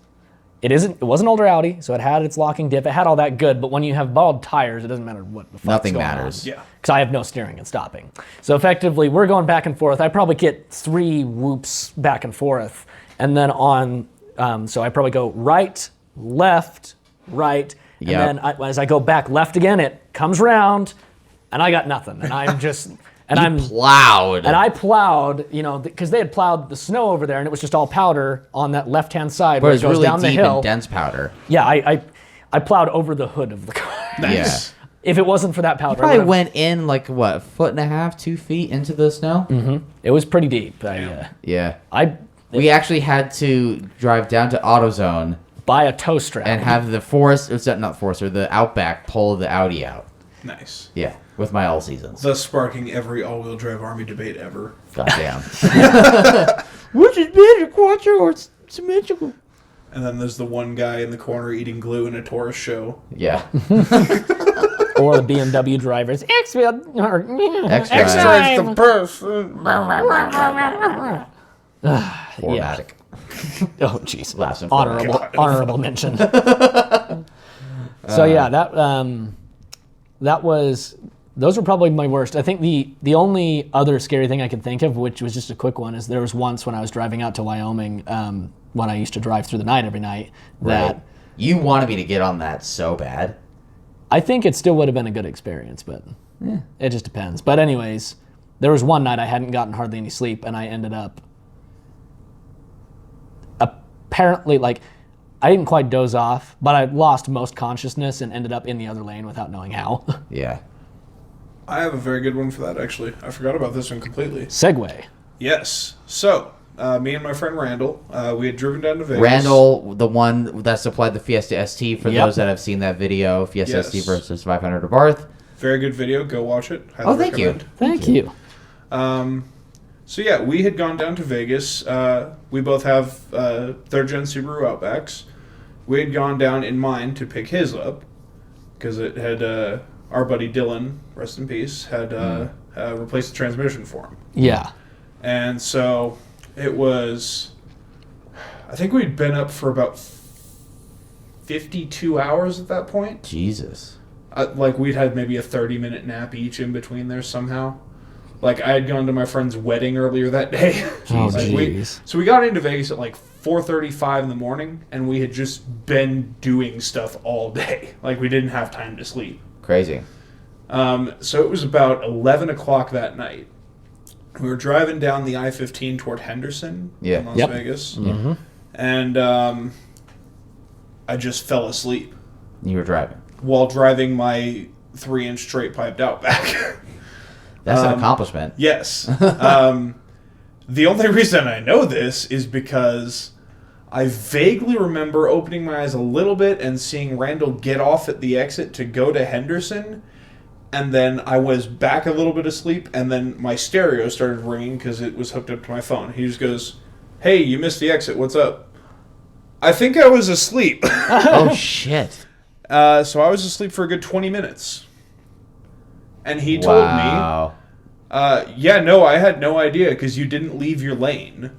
Speaker 2: It was an older Audi, so it had its locking dip. It had all that good, but when you have bald tires, it doesn't matter what the fuck's
Speaker 1: Nothing
Speaker 2: going
Speaker 1: matters.
Speaker 2: on.
Speaker 3: Yeah.
Speaker 2: Because I have no steering and stopping. So effectively, we're going back and forth. I probably get 3 whoops back and forth. And then so I probably go right, left, right. And
Speaker 1: Yep.
Speaker 2: then as I go back left again, it comes round, and I got nothing. And I'm just, and I'm
Speaker 1: Plowed.
Speaker 2: and I plowed, because they had plowed the snow over there, and it was just all powder on that left-hand side
Speaker 1: but
Speaker 2: where it
Speaker 1: it's
Speaker 2: goes
Speaker 1: really
Speaker 2: down the
Speaker 1: deep
Speaker 2: hill.
Speaker 1: and dense powder.
Speaker 2: Yeah, I plowed over the hood of the car.
Speaker 3: Nice.
Speaker 2: If it wasn't for that powder, I
Speaker 1: Probably
Speaker 2: would've-
Speaker 1: went in like, what, 1.5 feet, 2 feet into the snow?
Speaker 2: it was pretty deep.
Speaker 1: Yeah.
Speaker 2: I
Speaker 1: We actually had to drive down to AutoZone
Speaker 2: buy a tow strap.
Speaker 1: and have the the Outback pull the Audi out.
Speaker 3: Nice.
Speaker 1: Yeah, with my all seasons.
Speaker 3: Thus sparking every all-wheel drive Army debate ever.
Speaker 1: Goddamn. Which is better, quattro or symmetrical?
Speaker 3: And then there's the one guy in the corner eating glue in a Taurus show.
Speaker 1: Yeah.
Speaker 2: or the BMW drivers. X-Drive.
Speaker 1: X-Drive.
Speaker 3: the person.
Speaker 1: Formatic.
Speaker 2: Oh, jeez.
Speaker 1: Last and
Speaker 2: Honorable mention. So yeah, that was Those were probably my worst. I think the only other scary thing I could think of, which was just a quick one, is there was once when I was driving out to Wyoming, when I used to drive through the night every night, that
Speaker 4: Right. You wanted me to get on that so bad.
Speaker 2: I think it still would have been a good experience, but it just depends. But anyways, there was one night I hadn't gotten hardly any sleep, and I ended up apparently, like, I didn't quite doze off, but I lost most consciousness and ended up in the other lane without knowing how.
Speaker 4: Yeah.
Speaker 3: I have a very good one for that, actually. I forgot about this one completely.
Speaker 2: Segway.
Speaker 3: Yes. So, me and my friend Randall, we had driven down to Vegas.
Speaker 4: Randall, the one that supplied the Fiesta ST, for
Speaker 2: Yep.
Speaker 4: those that have seen that video, Fiesta
Speaker 3: Yes.
Speaker 4: ST versus 500 Abarth.
Speaker 3: Very good video. Go watch it. Highly
Speaker 4: Oh, thank you.
Speaker 3: recommend.
Speaker 2: Thank you.
Speaker 3: So yeah, we had gone down to Vegas. We both have third-gen Subaru Outbacks. We had gone down in mine to pick his up because it had our buddy Dylan, rest in peace, had replaced the transmission for him.
Speaker 2: Yeah.
Speaker 3: And so it was, I think we'd been up for about 52 hours at that point.
Speaker 4: Jesus.
Speaker 3: Like we'd had maybe a 30-minute nap each in between there somehow. Like I had gone to my friend's wedding earlier that day.
Speaker 2: Oh,
Speaker 3: Like,
Speaker 2: jeez.
Speaker 3: so we got into Vegas at like 4:35 in the morning, and we had just been doing stuff all day. Like we didn't have time to sleep.
Speaker 4: Crazy.
Speaker 3: So it was about 11 o'clock that night. We were driving down the I-15 toward Henderson
Speaker 4: Yeah.
Speaker 3: in Las
Speaker 2: Yep.
Speaker 3: Vegas.
Speaker 2: Mm-hmm.
Speaker 3: And I just fell asleep
Speaker 4: You were driving.
Speaker 3: while driving my 3-inch straight piped Outback.
Speaker 4: That's an accomplishment.
Speaker 3: Yes. The only reason I know this is because I vaguely remember opening my eyes a little bit and seeing Randall get off at the exit to go to Henderson. And then I was back a little bit asleep, and then my stereo started ringing because it was hooked up to my phone. He just goes, "Hey, you missed the exit. What's up?" I think I was asleep.
Speaker 4: Oh, shit.
Speaker 3: So I was asleep for a good 20 minutes. And he told me,
Speaker 4: Wow.
Speaker 3: yeah, no, I had no idea because you didn't leave your lane.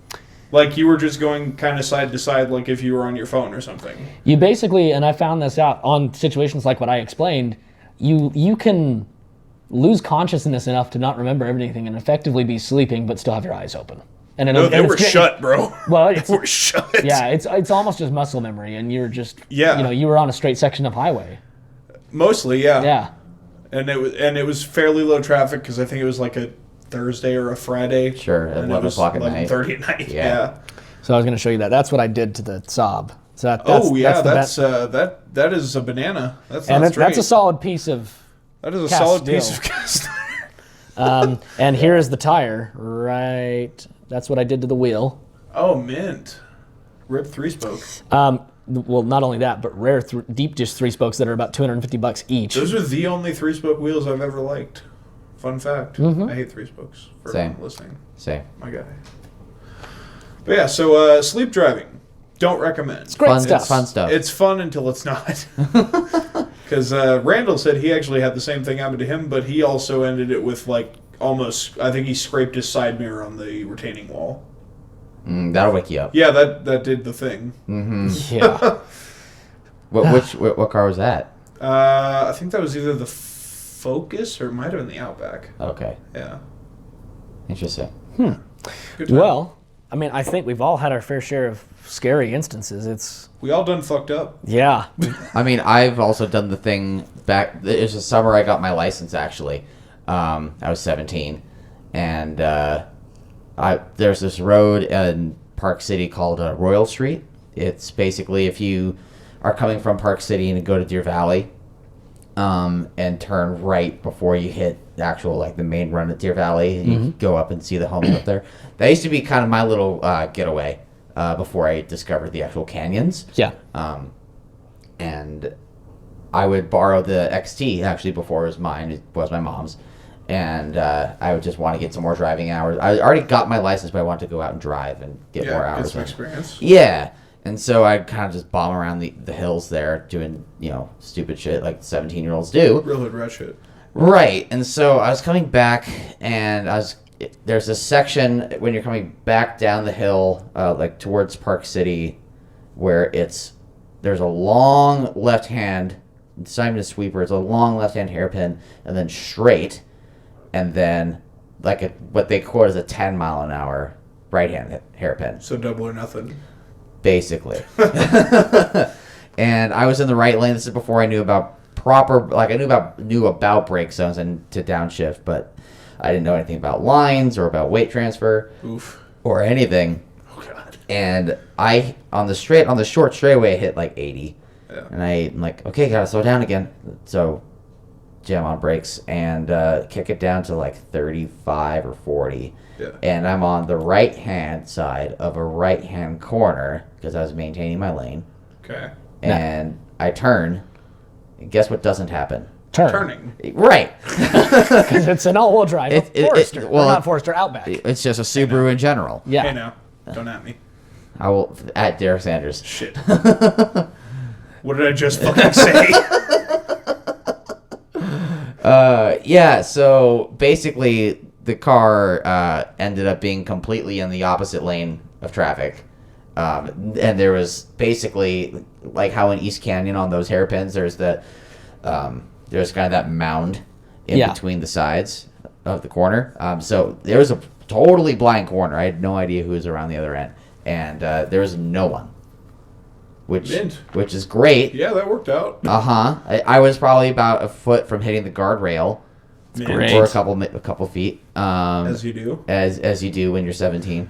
Speaker 3: Like you were just going kind of side to side like if you were on your phone or something.
Speaker 2: You basically, and I found this out on situations like what I explained, you can lose consciousness enough to not remember everything and effectively be sleeping but still have your eyes open. And
Speaker 3: No, they
Speaker 2: and
Speaker 3: were
Speaker 2: it's-
Speaker 3: shut, bro.
Speaker 2: Well,
Speaker 3: They
Speaker 2: it's,
Speaker 3: were shut.
Speaker 2: yeah, it's almost just muscle memory, and you're just
Speaker 3: Yeah.
Speaker 2: you were on a straight section of highway.
Speaker 3: Mostly, yeah.
Speaker 2: Yeah.
Speaker 3: And it was fairly low traffic because I think it was like a Thursday or a Friday.
Speaker 4: Sure, at
Speaker 3: And it
Speaker 4: 11
Speaker 3: was
Speaker 4: o'clock at night.
Speaker 3: 11:30 at night.
Speaker 4: Yeah.
Speaker 3: Yeah.
Speaker 2: So I was going to show you that. That's what I did to the Saab. So that's
Speaker 3: Oh yeah,
Speaker 2: that's the
Speaker 3: that is a banana. That's
Speaker 2: and
Speaker 3: not
Speaker 2: that's
Speaker 3: straight.
Speaker 2: a solid piece of.
Speaker 3: That is a
Speaker 2: cast
Speaker 3: solid
Speaker 2: steel.
Speaker 3: piece of cast iron.
Speaker 2: And here is the tire. Right. That's what I did to the wheel.
Speaker 3: Oh, mint. Rip 3-spoke.
Speaker 2: Well, not only that, but rare deep dish 3-spokes that are about $250 each.
Speaker 3: Those are the only 3-spoke wheels I've ever liked. Fun fact.
Speaker 2: Mm-hmm.
Speaker 3: I hate 3-spokes. For
Speaker 4: Same.
Speaker 3: anyone listening.
Speaker 4: Same.
Speaker 3: My guy. But yeah, so sleep driving. Don't recommend. It's
Speaker 2: great
Speaker 4: Fun
Speaker 2: stuff.
Speaker 4: Fun stuff.
Speaker 3: It's fun until it's not. Because Randall said he actually had the same thing happen to him, but he also ended it with like almost, I think he scraped his side mirror on the retaining wall.
Speaker 4: That'll wake you up.
Speaker 3: Yeah, that did the thing.
Speaker 2: Yeah.
Speaker 4: What car was that?
Speaker 3: I think that was either the Focus or it might have been the Outback.
Speaker 4: Okay.
Speaker 3: Yeah.
Speaker 4: Interesting.
Speaker 3: Good time.
Speaker 2: Well, I mean, I think we've all had our fair share of scary instances. It's
Speaker 3: We all done fucked up.
Speaker 2: yeah.
Speaker 4: I mean, I've also done the thing back. It was the summer I got my license, actually. I was 17. And there's this road in Park City called Royal Street. It's basically if you are coming from Park City and go to Deer Valley and turn right before you hit the actual, like, the main run at Deer Valley. You go up and see the homes up there. That used to be kind of my little getaway before I discovered the actual canyons.
Speaker 2: Yeah.
Speaker 4: And I would borrow the XT actually before it was mine. It was my mom's, and I would just want to get some more driving hours. I already got my license, but I wanted to go out and drive and get more
Speaker 3: Yeah,
Speaker 4: hours.
Speaker 3: get some
Speaker 4: in.
Speaker 3: experience.
Speaker 4: Yeah, and so I'd kind of just bomb around the hills there, doing stupid shit like 17-year-olds do.
Speaker 3: Real hood rat shit.
Speaker 4: Right, and so I was coming back, and there's a section when you're coming back down the hill, like towards Park City, where there's a long left-hand Simon Sweeper. It's a long left-hand hairpin, and then straight, and then like what they quote as a 10-mile-an-hour right-hand hairpin,
Speaker 3: So double or nothing.
Speaker 4: basically. And I was in the right lane. This is before I knew about knew about brake zones and to downshift, but I didn't know anything about lines or about weight transfer
Speaker 3: Oof.
Speaker 4: or anything.
Speaker 3: Oh God.
Speaker 4: And I on the short straightaway I hit like 80.
Speaker 3: Yeah.
Speaker 4: And I'm like, okay, gotta slow down again. So jam on brakes and kick it down to like 35 or 40.
Speaker 3: Yeah.
Speaker 4: And I'm on the right hand side of a right hand corner because I was maintaining my lane.
Speaker 3: Okay.
Speaker 4: And I turn. And guess what doesn't happen?
Speaker 3: Turning.
Speaker 4: Right.
Speaker 2: Because it's an all-wheel drive Forester.
Speaker 4: well,
Speaker 2: not Forester, Outback.
Speaker 4: It's just a Subaru in general.
Speaker 2: Yeah.
Speaker 3: Hey now, don't at me.
Speaker 4: I will at Derek Sanders.
Speaker 3: Shit. What did I just fucking say?
Speaker 4: Yeah, so basically the car ended up being completely in the opposite lane of traffic. And there was basically, like how in East Canyon on those hairpins, there's there's kind of that mound in
Speaker 2: Yeah.
Speaker 4: between the sides of the corner. So there was a totally blind corner. I had no idea who was around the other end. And there was no one. Which is great.
Speaker 3: Yeah, that worked out.
Speaker 4: I was probably about a foot from hitting the guardrail,
Speaker 2: Great.
Speaker 4: or a couple feet.
Speaker 3: As you do.
Speaker 4: As you do when you're 17,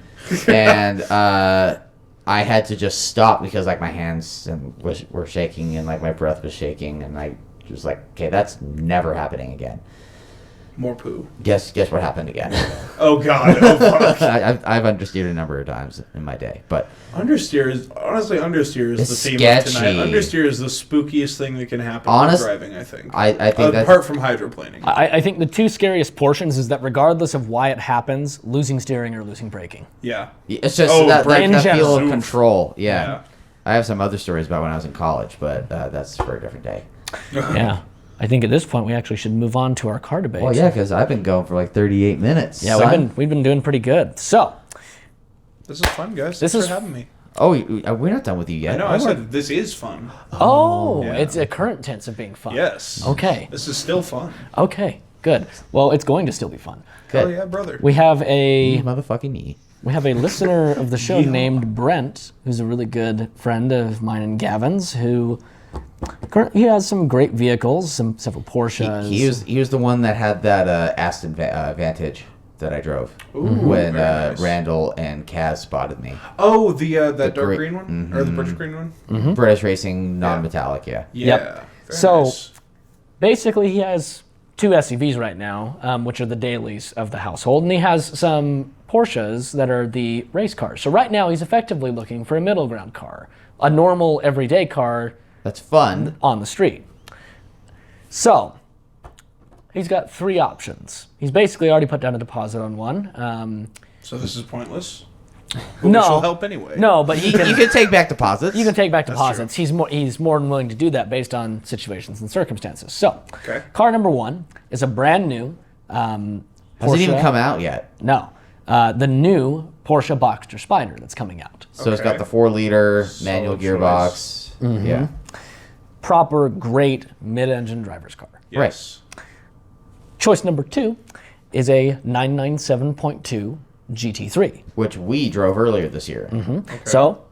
Speaker 4: and I had to just stop because like my hands were shaking and like my breath was shaking, and I was like, okay, that's never happening again.
Speaker 3: More poo.
Speaker 4: Guess what happened again?
Speaker 3: Oh God. Oh fuck.
Speaker 4: I've understeered a number of times in my day, but
Speaker 3: Understeer is the
Speaker 4: It's
Speaker 3: theme
Speaker 4: sketchy.
Speaker 3: of tonight. Understeer is the spookiest thing that can happen
Speaker 4: Honest-
Speaker 3: while driving. I think.
Speaker 4: I think that's
Speaker 3: apart from hydroplaning.
Speaker 2: I think the two scariest portions is that regardless of why it happens, losing steering or losing braking.
Speaker 3: Yeah.
Speaker 4: it's just
Speaker 3: Oh,
Speaker 4: that
Speaker 2: brain
Speaker 4: feel
Speaker 2: general.
Speaker 4: of control.
Speaker 3: Yeah.
Speaker 4: Yeah. I have some other stories about when I was in college, but that's for a different day.
Speaker 2: Yeah. I think at this point we actually should move on to our car debate.
Speaker 4: Well, yeah, because I've been going for like 38 minutes.
Speaker 2: Yeah,
Speaker 4: son.
Speaker 2: we've been doing pretty good. So,
Speaker 3: This is fun, guys.
Speaker 2: This
Speaker 3: Thanks
Speaker 2: is-
Speaker 3: for having me.
Speaker 4: Oh, we're not done with you yet.
Speaker 3: I know. I said this is fun.
Speaker 2: yeah.
Speaker 3: Yeah.
Speaker 2: It's a current tense of being fun.
Speaker 3: Yes.
Speaker 2: Okay.
Speaker 3: This is still fun.
Speaker 2: Okay. Good. Well, it's going to still be fun.
Speaker 3: Hell
Speaker 4: Good.
Speaker 3: yeah, brother.
Speaker 2: We have a
Speaker 4: Motherfucking me.
Speaker 2: listener of the show named Brent, who's a really good friend of mine and Gavin's, who he has some great vehicles, several Porsches.
Speaker 4: He was the one that had that Aston Vantage that I drove when
Speaker 3: very nice.
Speaker 4: Randall and Kaz spotted me.
Speaker 3: Oh, that dark
Speaker 4: gre-
Speaker 3: green one or the British green one.
Speaker 2: Mm-hmm.
Speaker 4: British Racing non-metallic, yeah.
Speaker 3: Yeah.
Speaker 2: Yep.
Speaker 3: Very
Speaker 2: So-
Speaker 3: nice.
Speaker 2: Basically, he has two SUVs right now, which are the dailies of the household, and he has some Porsches that are the race cars. So right now, he's effectively looking for a middle ground car, a normal everyday car
Speaker 4: That's fun.
Speaker 2: on the street. So he's got three options. He's basically already put down a deposit on one.
Speaker 3: So this is pointless.
Speaker 2: No,
Speaker 3: Which will help anyway.
Speaker 2: no, but
Speaker 4: You can take back deposits.
Speaker 2: you can take back
Speaker 3: That's
Speaker 2: deposits. He's more than willing to do that based on situations and circumstances. So,
Speaker 3: Okay.
Speaker 2: car number one is a brand new Porsche.
Speaker 4: Hasn't even come out yet.
Speaker 2: No, the new Porsche Boxster Spider that's coming out.
Speaker 4: So it's got
Speaker 3: Okay.
Speaker 4: the 4-liter manual
Speaker 3: Solid
Speaker 4: gearbox.
Speaker 2: Mm-hmm.
Speaker 4: Yeah.
Speaker 2: Proper, great mid-engine driver's car.
Speaker 3: Yes.
Speaker 2: Choice number two is a 997.2 GT3.
Speaker 4: Which we drove earlier this year.
Speaker 3: Okay.
Speaker 2: So,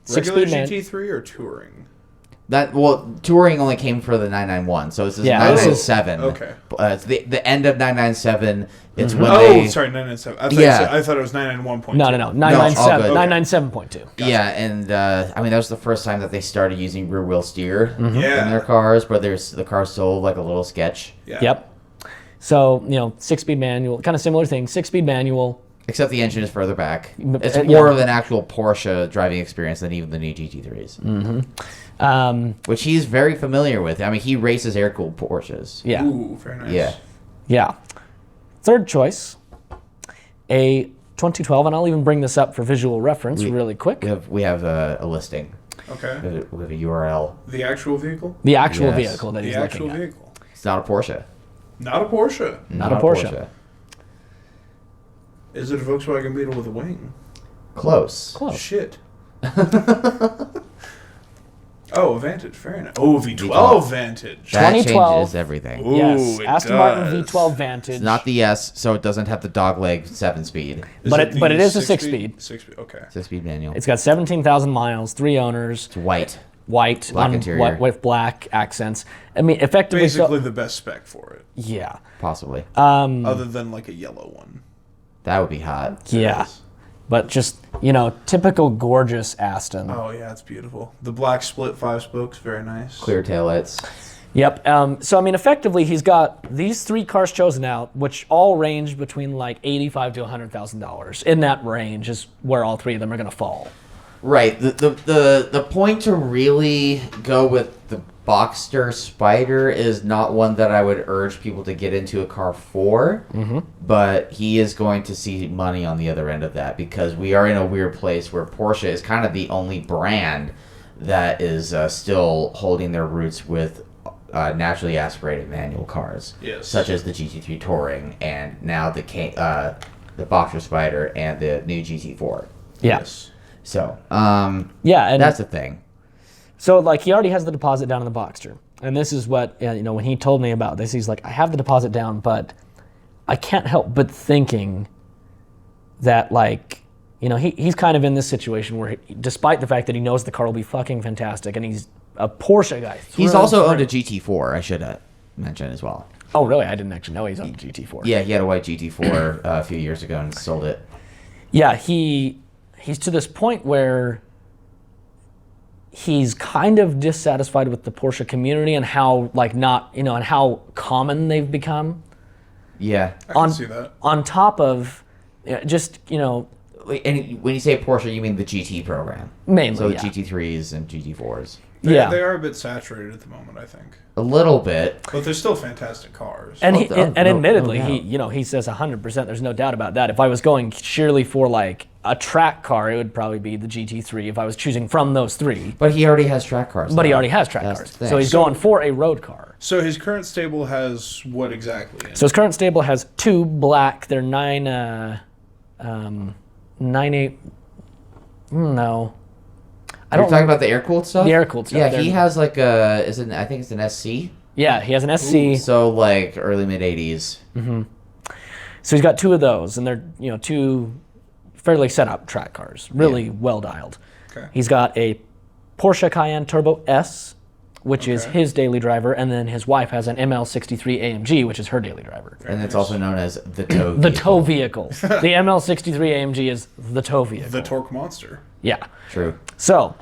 Speaker 3: Regular
Speaker 2: six-speed man.
Speaker 3: GT3 or touring?
Speaker 4: Touring only came for the 991, so this is
Speaker 2: Yeah, this is-
Speaker 4: 997.
Speaker 3: okay.
Speaker 4: It's the end of 997. It's when
Speaker 3: Oh,
Speaker 4: they
Speaker 3: sorry, 997.
Speaker 4: Yeah.
Speaker 3: I thought it was 991.2.
Speaker 2: No, 997,
Speaker 4: good.
Speaker 2: 997.2.
Speaker 4: Yeah, and I mean that was the first time that they started using rear wheel steer in
Speaker 3: Yeah.
Speaker 4: their cars, but the car's still like a little sketch.
Speaker 3: Yeah.
Speaker 2: Yep. So, 6-speed manual, kind of similar thing, 6-speed manual.
Speaker 4: Except the engine is further back. It's
Speaker 2: yeah.
Speaker 4: more of an actual Porsche driving experience than even the new GT3s, which he's very familiar with. I mean, he races air-cooled Porsches.
Speaker 2: Yeah.
Speaker 3: Ooh, very nice.
Speaker 4: Yeah.
Speaker 2: Yeah. Third choice, a 2012, and I'll even bring this up for visual reference really quick.
Speaker 4: We have a listing.
Speaker 3: Okay.
Speaker 4: We have a URL.
Speaker 3: The actual vehicle?
Speaker 2: The actual
Speaker 4: Yes.
Speaker 2: vehicle that
Speaker 3: The
Speaker 2: he's
Speaker 3: actual
Speaker 2: looking at.
Speaker 3: vehicle.
Speaker 4: It's not a Porsche.
Speaker 3: Not a Porsche.
Speaker 2: Not a Porsche.
Speaker 3: Is it a Volkswagen Beetle with a wing?
Speaker 4: Close.
Speaker 2: Close.
Speaker 3: Shit. Oh, Vantage. Very nice. Oh, V12 Vantage.
Speaker 1: That
Speaker 2: 2012.
Speaker 1: changes everything.
Speaker 3: Ooh,
Speaker 2: Yes,
Speaker 3: it
Speaker 2: Aston Martin
Speaker 3: does.
Speaker 2: V12 Vantage.
Speaker 1: It's not the S, so it doesn't have the dogleg 7-speed.
Speaker 2: But it
Speaker 3: the
Speaker 2: is a 6-speed.
Speaker 3: 6-speed, okay.
Speaker 1: 6-speed manual.
Speaker 2: It's got 17,000 miles, 3 owners,
Speaker 1: It's white.
Speaker 2: white
Speaker 1: Black
Speaker 2: on
Speaker 1: interior.
Speaker 2: white with black accents. I mean, effectively,
Speaker 3: Basically the best spec for it,
Speaker 2: yeah,
Speaker 1: Possibly.
Speaker 3: other than like a yellow one.
Speaker 1: That would be hot.
Speaker 2: yeah. But just typical gorgeous Aston.
Speaker 3: Oh yeah, it's beautiful. The black split 5 spokes, very nice.
Speaker 1: Clear taillights.
Speaker 2: Yep. So I mean, effectively, he's got these 3 cars chosen out, which all range between like $85,000 to $100,000. In that range is where all 3 of them are going to fall.
Speaker 1: Right. The point to really go with the Boxster Spider is not one that I would urge people to get into a car for, but he is going to see money on the other end of that because we are in a weird place where Porsche is kind of the only brand that is still holding their roots with naturally aspirated manual cars,
Speaker 3: Yes.
Speaker 1: such as the GT3 Touring and now the Boxster Spider and the new GT4.
Speaker 2: Yeah.
Speaker 3: Yes.
Speaker 1: So,
Speaker 2: Yeah, and
Speaker 1: that's the thing.
Speaker 2: so like he already has the deposit down in the Boxster, and this is what when he told me about this, he's like, I have the deposit down, but I can't help but thinking that he's kind of in this situation where despite the fact that he knows the car will be fucking fantastic, and he's a Porsche guy.
Speaker 1: He's
Speaker 2: through
Speaker 1: also
Speaker 2: and
Speaker 1: owned
Speaker 2: through.
Speaker 1: a GT4, I should mention as well.
Speaker 2: Oh really? I didn't actually know he's on the GT4.
Speaker 1: Yeah, he had a white GT4 a few years ago and sold it.
Speaker 2: Yeah, he's to this point where he's kind of dissatisfied with the Porsche community and how and how common they've become.
Speaker 1: Yeah.
Speaker 3: I can see that.
Speaker 2: On top of just
Speaker 1: Wait, and when you say Porsche, you mean the GT program?
Speaker 2: mainly
Speaker 1: So the
Speaker 2: yeah.
Speaker 1: GT3s and GT4s.
Speaker 2: Yeah.
Speaker 3: They are a bit saturated at the moment, I think.
Speaker 1: A little bit.
Speaker 3: But they're still fantastic cars.
Speaker 2: And
Speaker 1: Well, no
Speaker 2: admittedly,
Speaker 1: doubt.
Speaker 2: he says 100%. There's no doubt about that. If I was going sheerly for like a track car, it would probably be the GT3 if I was choosing from those 3.
Speaker 1: But he already has track cars.
Speaker 2: But he
Speaker 1: though.
Speaker 2: already has track
Speaker 1: That's
Speaker 2: cars,
Speaker 1: the thing.
Speaker 2: so he's going for a road car.
Speaker 3: So his current stable has what exactly in
Speaker 2: So his current stable has 2 black. They're 9.8. No, I
Speaker 1: Are you
Speaker 2: don't.
Speaker 1: talking about the air-cooled stuff?
Speaker 2: The air-cooled stuff,
Speaker 1: Yeah,
Speaker 2: they're-
Speaker 1: he has like I think it's an SC.
Speaker 2: Yeah, he has an SC.
Speaker 1: So like early mid-80s.
Speaker 2: So he's got 2 of those, and they're 2 fairly set up track cars, really well dialed.
Speaker 3: Okay.
Speaker 2: He's got a Porsche Cayenne Turbo S, which is
Speaker 3: Okay.
Speaker 2: his daily driver, and then his wife has an ML63 AMG, which is her daily driver.
Speaker 1: And it's also known as the tow
Speaker 2: The
Speaker 1: vehicle.
Speaker 2: tow vehicle. The ML63 AMG is the tow vehicle.
Speaker 3: the torque monster.
Speaker 2: Yeah.
Speaker 1: True.
Speaker 2: So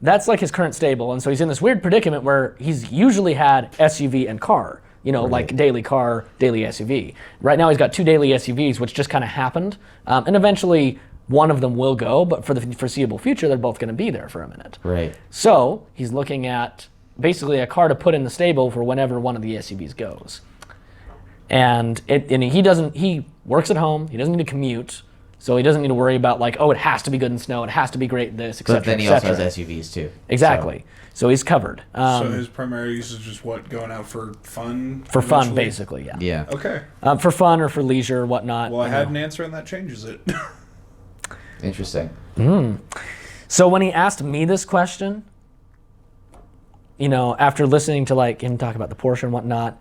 Speaker 2: that's like his current stable, and so he's in this weird predicament where he's usually had SUV and car, like daily car, daily SUV. Right now he's got 2 daily SUVs, which just kind of happened, and eventually one of them will go, but for the foreseeable future, they're both going to be there for a minute.
Speaker 1: Right.
Speaker 2: So he's looking at basically a car to put in the stable for whenever one of the SUVs goes. And he works at home, he doesn't need to commute, so he doesn't need to worry about it has to be good in snow, it has to be great this, etc.
Speaker 1: But then he also has SUVs too.
Speaker 2: Exactly. So he's covered.
Speaker 3: So his primary use is just what? Going out for fun?
Speaker 2: For fun,
Speaker 3: eventually?
Speaker 2: basically, yeah.
Speaker 1: So, yeah.
Speaker 3: Okay.
Speaker 2: For fun or for leisure or whatnot.
Speaker 3: Well, I had an answer and that changes it.
Speaker 1: Interesting.
Speaker 2: So when he asked me this question, after listening to him talk about the Porsche and whatnot,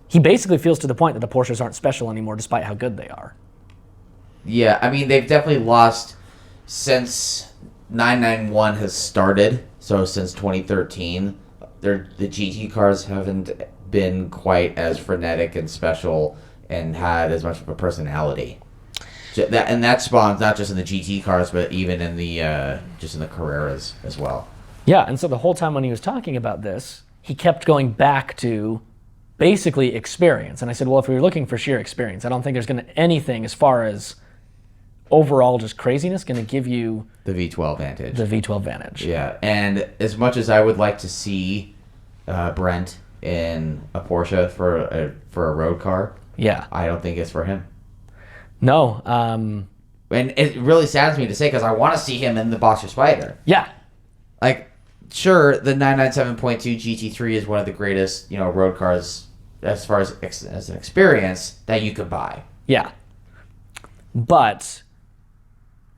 Speaker 2: he basically feels to the point that the Porsches aren't special anymore despite how good they are.
Speaker 1: Yeah, I mean, they've definitely lost since 991 has started. So since 2013, the GT cars haven't been quite as frenetic and special and had as much of a personality. And that spawns not just in the GT cars, but even in the just in the Carreras as well.
Speaker 2: Yeah, and so the whole time when he was talking about this, he kept going back to basically experience. And I said, well, if we were looking for sheer experience, I don't think there's going to anything as far as overall just craziness going to give you
Speaker 1: The V12 Vantage.
Speaker 2: the V12 Vantage.
Speaker 1: Yeah, and as much as I would like to see Brent in a Porsche for a road car,
Speaker 2: Yeah.
Speaker 1: I don't think it's for him.
Speaker 2: No.
Speaker 1: And it really saddens me to say because I want to see him in the Boxster Spider.
Speaker 2: Yeah.
Speaker 1: Like, sure, the 997.2 GT3 is one of the greatest, road cars as far as an experience that you could buy.
Speaker 2: Yeah. But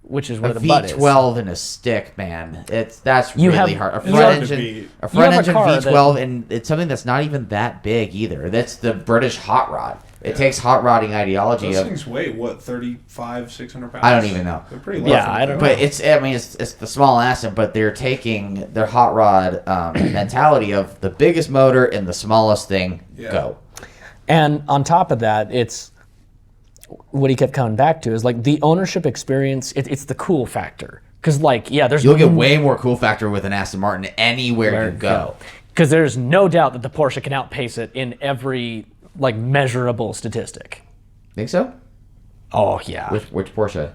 Speaker 2: which is where
Speaker 1: A
Speaker 2: the butt is.
Speaker 1: V12 and a stick, man. That's
Speaker 2: You
Speaker 1: really
Speaker 2: have-
Speaker 1: hard. A
Speaker 2: you
Speaker 1: front
Speaker 3: have-
Speaker 1: engine, a
Speaker 2: you
Speaker 1: front
Speaker 2: have a
Speaker 1: engine
Speaker 2: car
Speaker 1: V12, and it's something that's not even that big either. That's the British hot rod. It takes hot rodding ideology
Speaker 3: Those
Speaker 1: of.
Speaker 3: things weigh what, 35, 600 pounds?
Speaker 1: I don't even know.
Speaker 3: They're pretty light.
Speaker 2: Yeah,
Speaker 3: for
Speaker 2: I
Speaker 3: the
Speaker 2: don't
Speaker 3: thing.
Speaker 2: know.
Speaker 1: But it's the small asset, but they're taking their hot rod mentality of the biggest motor and the smallest thing.
Speaker 3: Yeah.
Speaker 1: Go.
Speaker 2: And on top of that, it's what he kept coming back to is like the ownership experience. It's the cool factor because like there's
Speaker 1: You'll get way more cool factor with an Aston Martin anywhere you go.
Speaker 2: because there's no doubt that the Porsche can outpace it in every like measurable statistic.
Speaker 1: Think so?
Speaker 2: Oh yeah,
Speaker 1: Which Porsche?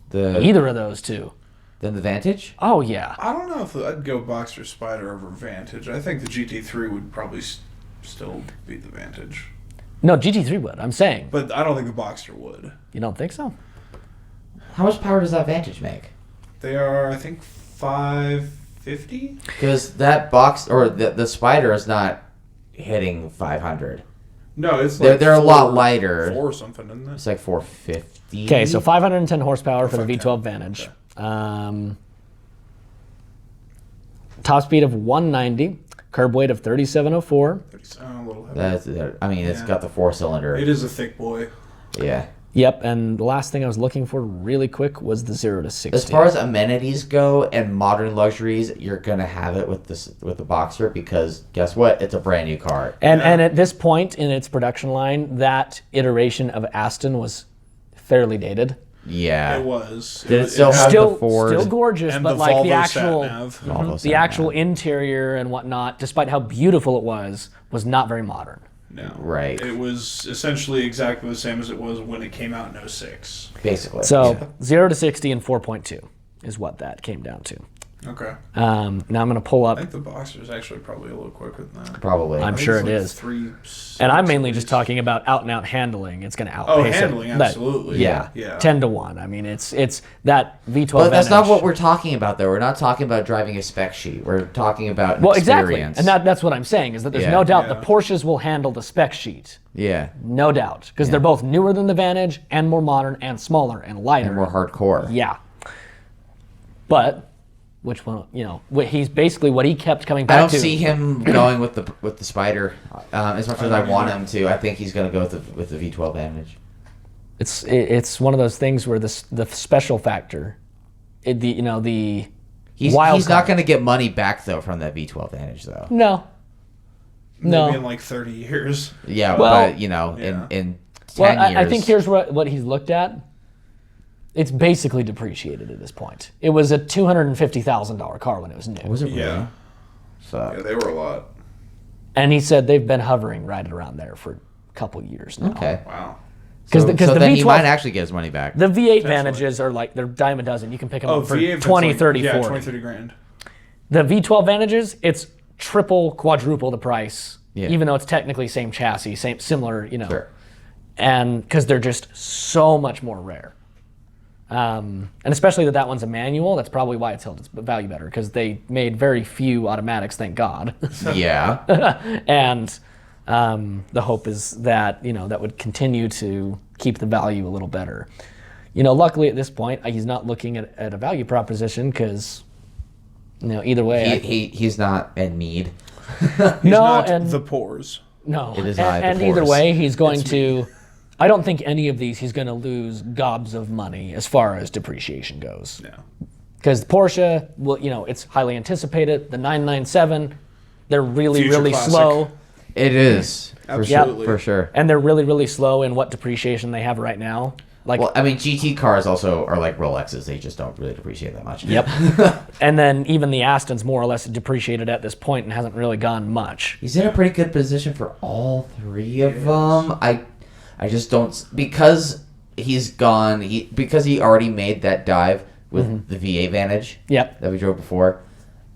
Speaker 1: The
Speaker 2: either of those two.
Speaker 1: then the Vantage.
Speaker 2: Oh yeah.
Speaker 3: I don't know if I'd go Boxster Spider over Vantage. I think the GT3 would probably still beat the Vantage.
Speaker 2: No, GT3 would. I'm saying.
Speaker 3: But I don't think the Boxster would.
Speaker 2: You don't think so?
Speaker 1: How much power does that Vantage make?
Speaker 3: They are, I think, 550?
Speaker 1: Because that box or the Spider is not hitting 500.
Speaker 3: No, it's
Speaker 1: They're-
Speaker 3: like
Speaker 1: they're a lot lighter.
Speaker 3: 4 or something, isn't it?
Speaker 1: It's like 450.
Speaker 2: Okay, so 510 horsepower for the
Speaker 3: 510.
Speaker 2: V12 Vantage. Top speed of 190, curb weight of 3704.
Speaker 3: A little heavy.
Speaker 1: I mean, it's
Speaker 3: Yeah.
Speaker 1: got the 4-cylinder.
Speaker 3: It is a thick boy.
Speaker 1: Yeah.
Speaker 2: Yep, and the last thing I was looking for really quick was the 0 to 60.
Speaker 1: As far as amenities go and modern luxuries, you're gonna have it with the Boxer because guess what? It's a brand new car.
Speaker 2: And at this point in its production line, that iteration of Aston was fairly dated.
Speaker 1: Yeah.
Speaker 3: It was.
Speaker 1: Did it still have
Speaker 2: Still,
Speaker 1: the Ford?
Speaker 2: still gorgeous,
Speaker 3: and
Speaker 2: but
Speaker 3: the
Speaker 2: like
Speaker 3: Volvo
Speaker 2: the actual,
Speaker 3: sat-nav.
Speaker 1: Volvo
Speaker 2: the
Speaker 1: sat
Speaker 2: actual
Speaker 1: nav.
Speaker 2: interior and whatnot, despite how beautiful it was not very modern.
Speaker 3: No.
Speaker 1: Right.
Speaker 3: It was essentially exactly the same as it was when it came out in 06.
Speaker 1: Basically.
Speaker 2: So 0 to 60 in 4.2 is what that came down to.
Speaker 3: Okay.
Speaker 2: Now I'm going to pull
Speaker 3: I
Speaker 2: up,
Speaker 3: think the Boxster is actually probably a little quicker than that.
Speaker 1: probably.
Speaker 2: I'm
Speaker 3: I think
Speaker 2: sure
Speaker 3: it's
Speaker 2: it
Speaker 3: like
Speaker 2: is.
Speaker 3: 3,
Speaker 2: and I'm
Speaker 3: 6
Speaker 2: mainly
Speaker 3: at
Speaker 2: just
Speaker 3: least.
Speaker 2: talking about out and out handling. It's going to
Speaker 3: Oh,
Speaker 2: outpace
Speaker 3: handling,
Speaker 2: it. But,
Speaker 3: absolutely.
Speaker 2: yeah,
Speaker 3: Yeah.
Speaker 2: 10 to 1. I mean, it's that V12
Speaker 1: But that's not
Speaker 2: Vantage-
Speaker 1: what we're talking about, though. We're not talking about driving a spec sheet. We're talking about
Speaker 2: Well, exactly.
Speaker 1: experience.
Speaker 2: And that's what I'm saying, is that there's
Speaker 1: Yeah.
Speaker 2: no doubt
Speaker 3: Yeah.
Speaker 2: the Porsches will handle the spec sheet.
Speaker 1: Yeah.
Speaker 2: No doubt. Because they're both newer than the Vantage and more modern and smaller and lighter.
Speaker 1: And more hardcore.
Speaker 2: Yeah. But which one, he's basically what he kept coming back
Speaker 1: I don't
Speaker 2: to.
Speaker 1: see him going with the Spider as much as I want him to. I think he's going to go with the V12 Vantage.
Speaker 2: It's one of those things where the special factor, the
Speaker 1: He's
Speaker 2: wild
Speaker 1: not
Speaker 2: card.
Speaker 1: going to get money back though from that V12 Vantage though.
Speaker 2: No.
Speaker 3: Maybe
Speaker 2: No.
Speaker 3: in like 30 years.
Speaker 1: Yeah,
Speaker 2: Well-
Speaker 1: but
Speaker 3: Yeah.
Speaker 1: in 10
Speaker 2: Well,
Speaker 1: years.
Speaker 2: I think here's what he's looked at. It's basically depreciated at this point. It was a $250,000 car when it was new.
Speaker 1: was it really?
Speaker 3: Yeah.
Speaker 1: Fuck.
Speaker 3: Yeah, they were a lot.
Speaker 2: And he said they've been hovering right around there for a couple years now.
Speaker 1: Okay.
Speaker 3: Wow.
Speaker 2: Because
Speaker 1: So,
Speaker 2: the
Speaker 1: then he
Speaker 2: V12
Speaker 1: might actually get his money back.
Speaker 2: the V8 Vantages are like, they're dime a dozen. You can pick them
Speaker 3: Oh,
Speaker 2: up for
Speaker 3: V8
Speaker 2: 20,
Speaker 3: like,
Speaker 2: 30,
Speaker 3: yeah,
Speaker 2: 40.
Speaker 3: 20, 30 grand.
Speaker 2: The V12 Vantages, it's triple, quadruple the price,
Speaker 1: Yeah.
Speaker 2: even though it's technically same chassis, similar,
Speaker 1: Sure.
Speaker 2: and because they're just so much more rare. And especially that one's a manual, that's probably why it's held its value better, because they made very few automatics, thank God.
Speaker 1: Yeah.
Speaker 2: And the hope is that, that would continue to keep the value a little better. Luckily at this point, he's not looking at a value proposition because, either way.
Speaker 1: He's not in need.
Speaker 3: He's
Speaker 2: no,
Speaker 3: not
Speaker 2: and
Speaker 3: the pores.
Speaker 2: no,
Speaker 1: It is
Speaker 2: and,
Speaker 1: not the
Speaker 2: and either
Speaker 1: force.
Speaker 2: way, he's going to. I don't think any of these he's going to lose gobs of money as far as depreciation goes.
Speaker 3: No.
Speaker 2: Because Porsche, it's highly anticipated. The 997, they're really,
Speaker 3: Future
Speaker 2: really
Speaker 3: classic.
Speaker 2: slow,
Speaker 1: It is.
Speaker 3: Absolutely.
Speaker 1: For sure.
Speaker 2: and they're really, really slow in what depreciation they have right now. Like,
Speaker 1: Well, I mean, GT cars also are like Rolexes. They just don't really depreciate that much.
Speaker 2: yep. And then even the Aston's more or less depreciated at this point and hasn't really gone much.
Speaker 1: He's in a pretty good position for all three of them. I just don't, because he's gone. Because he already made that dive with the V8 Vantage.
Speaker 2: Yep.
Speaker 1: That we drove before.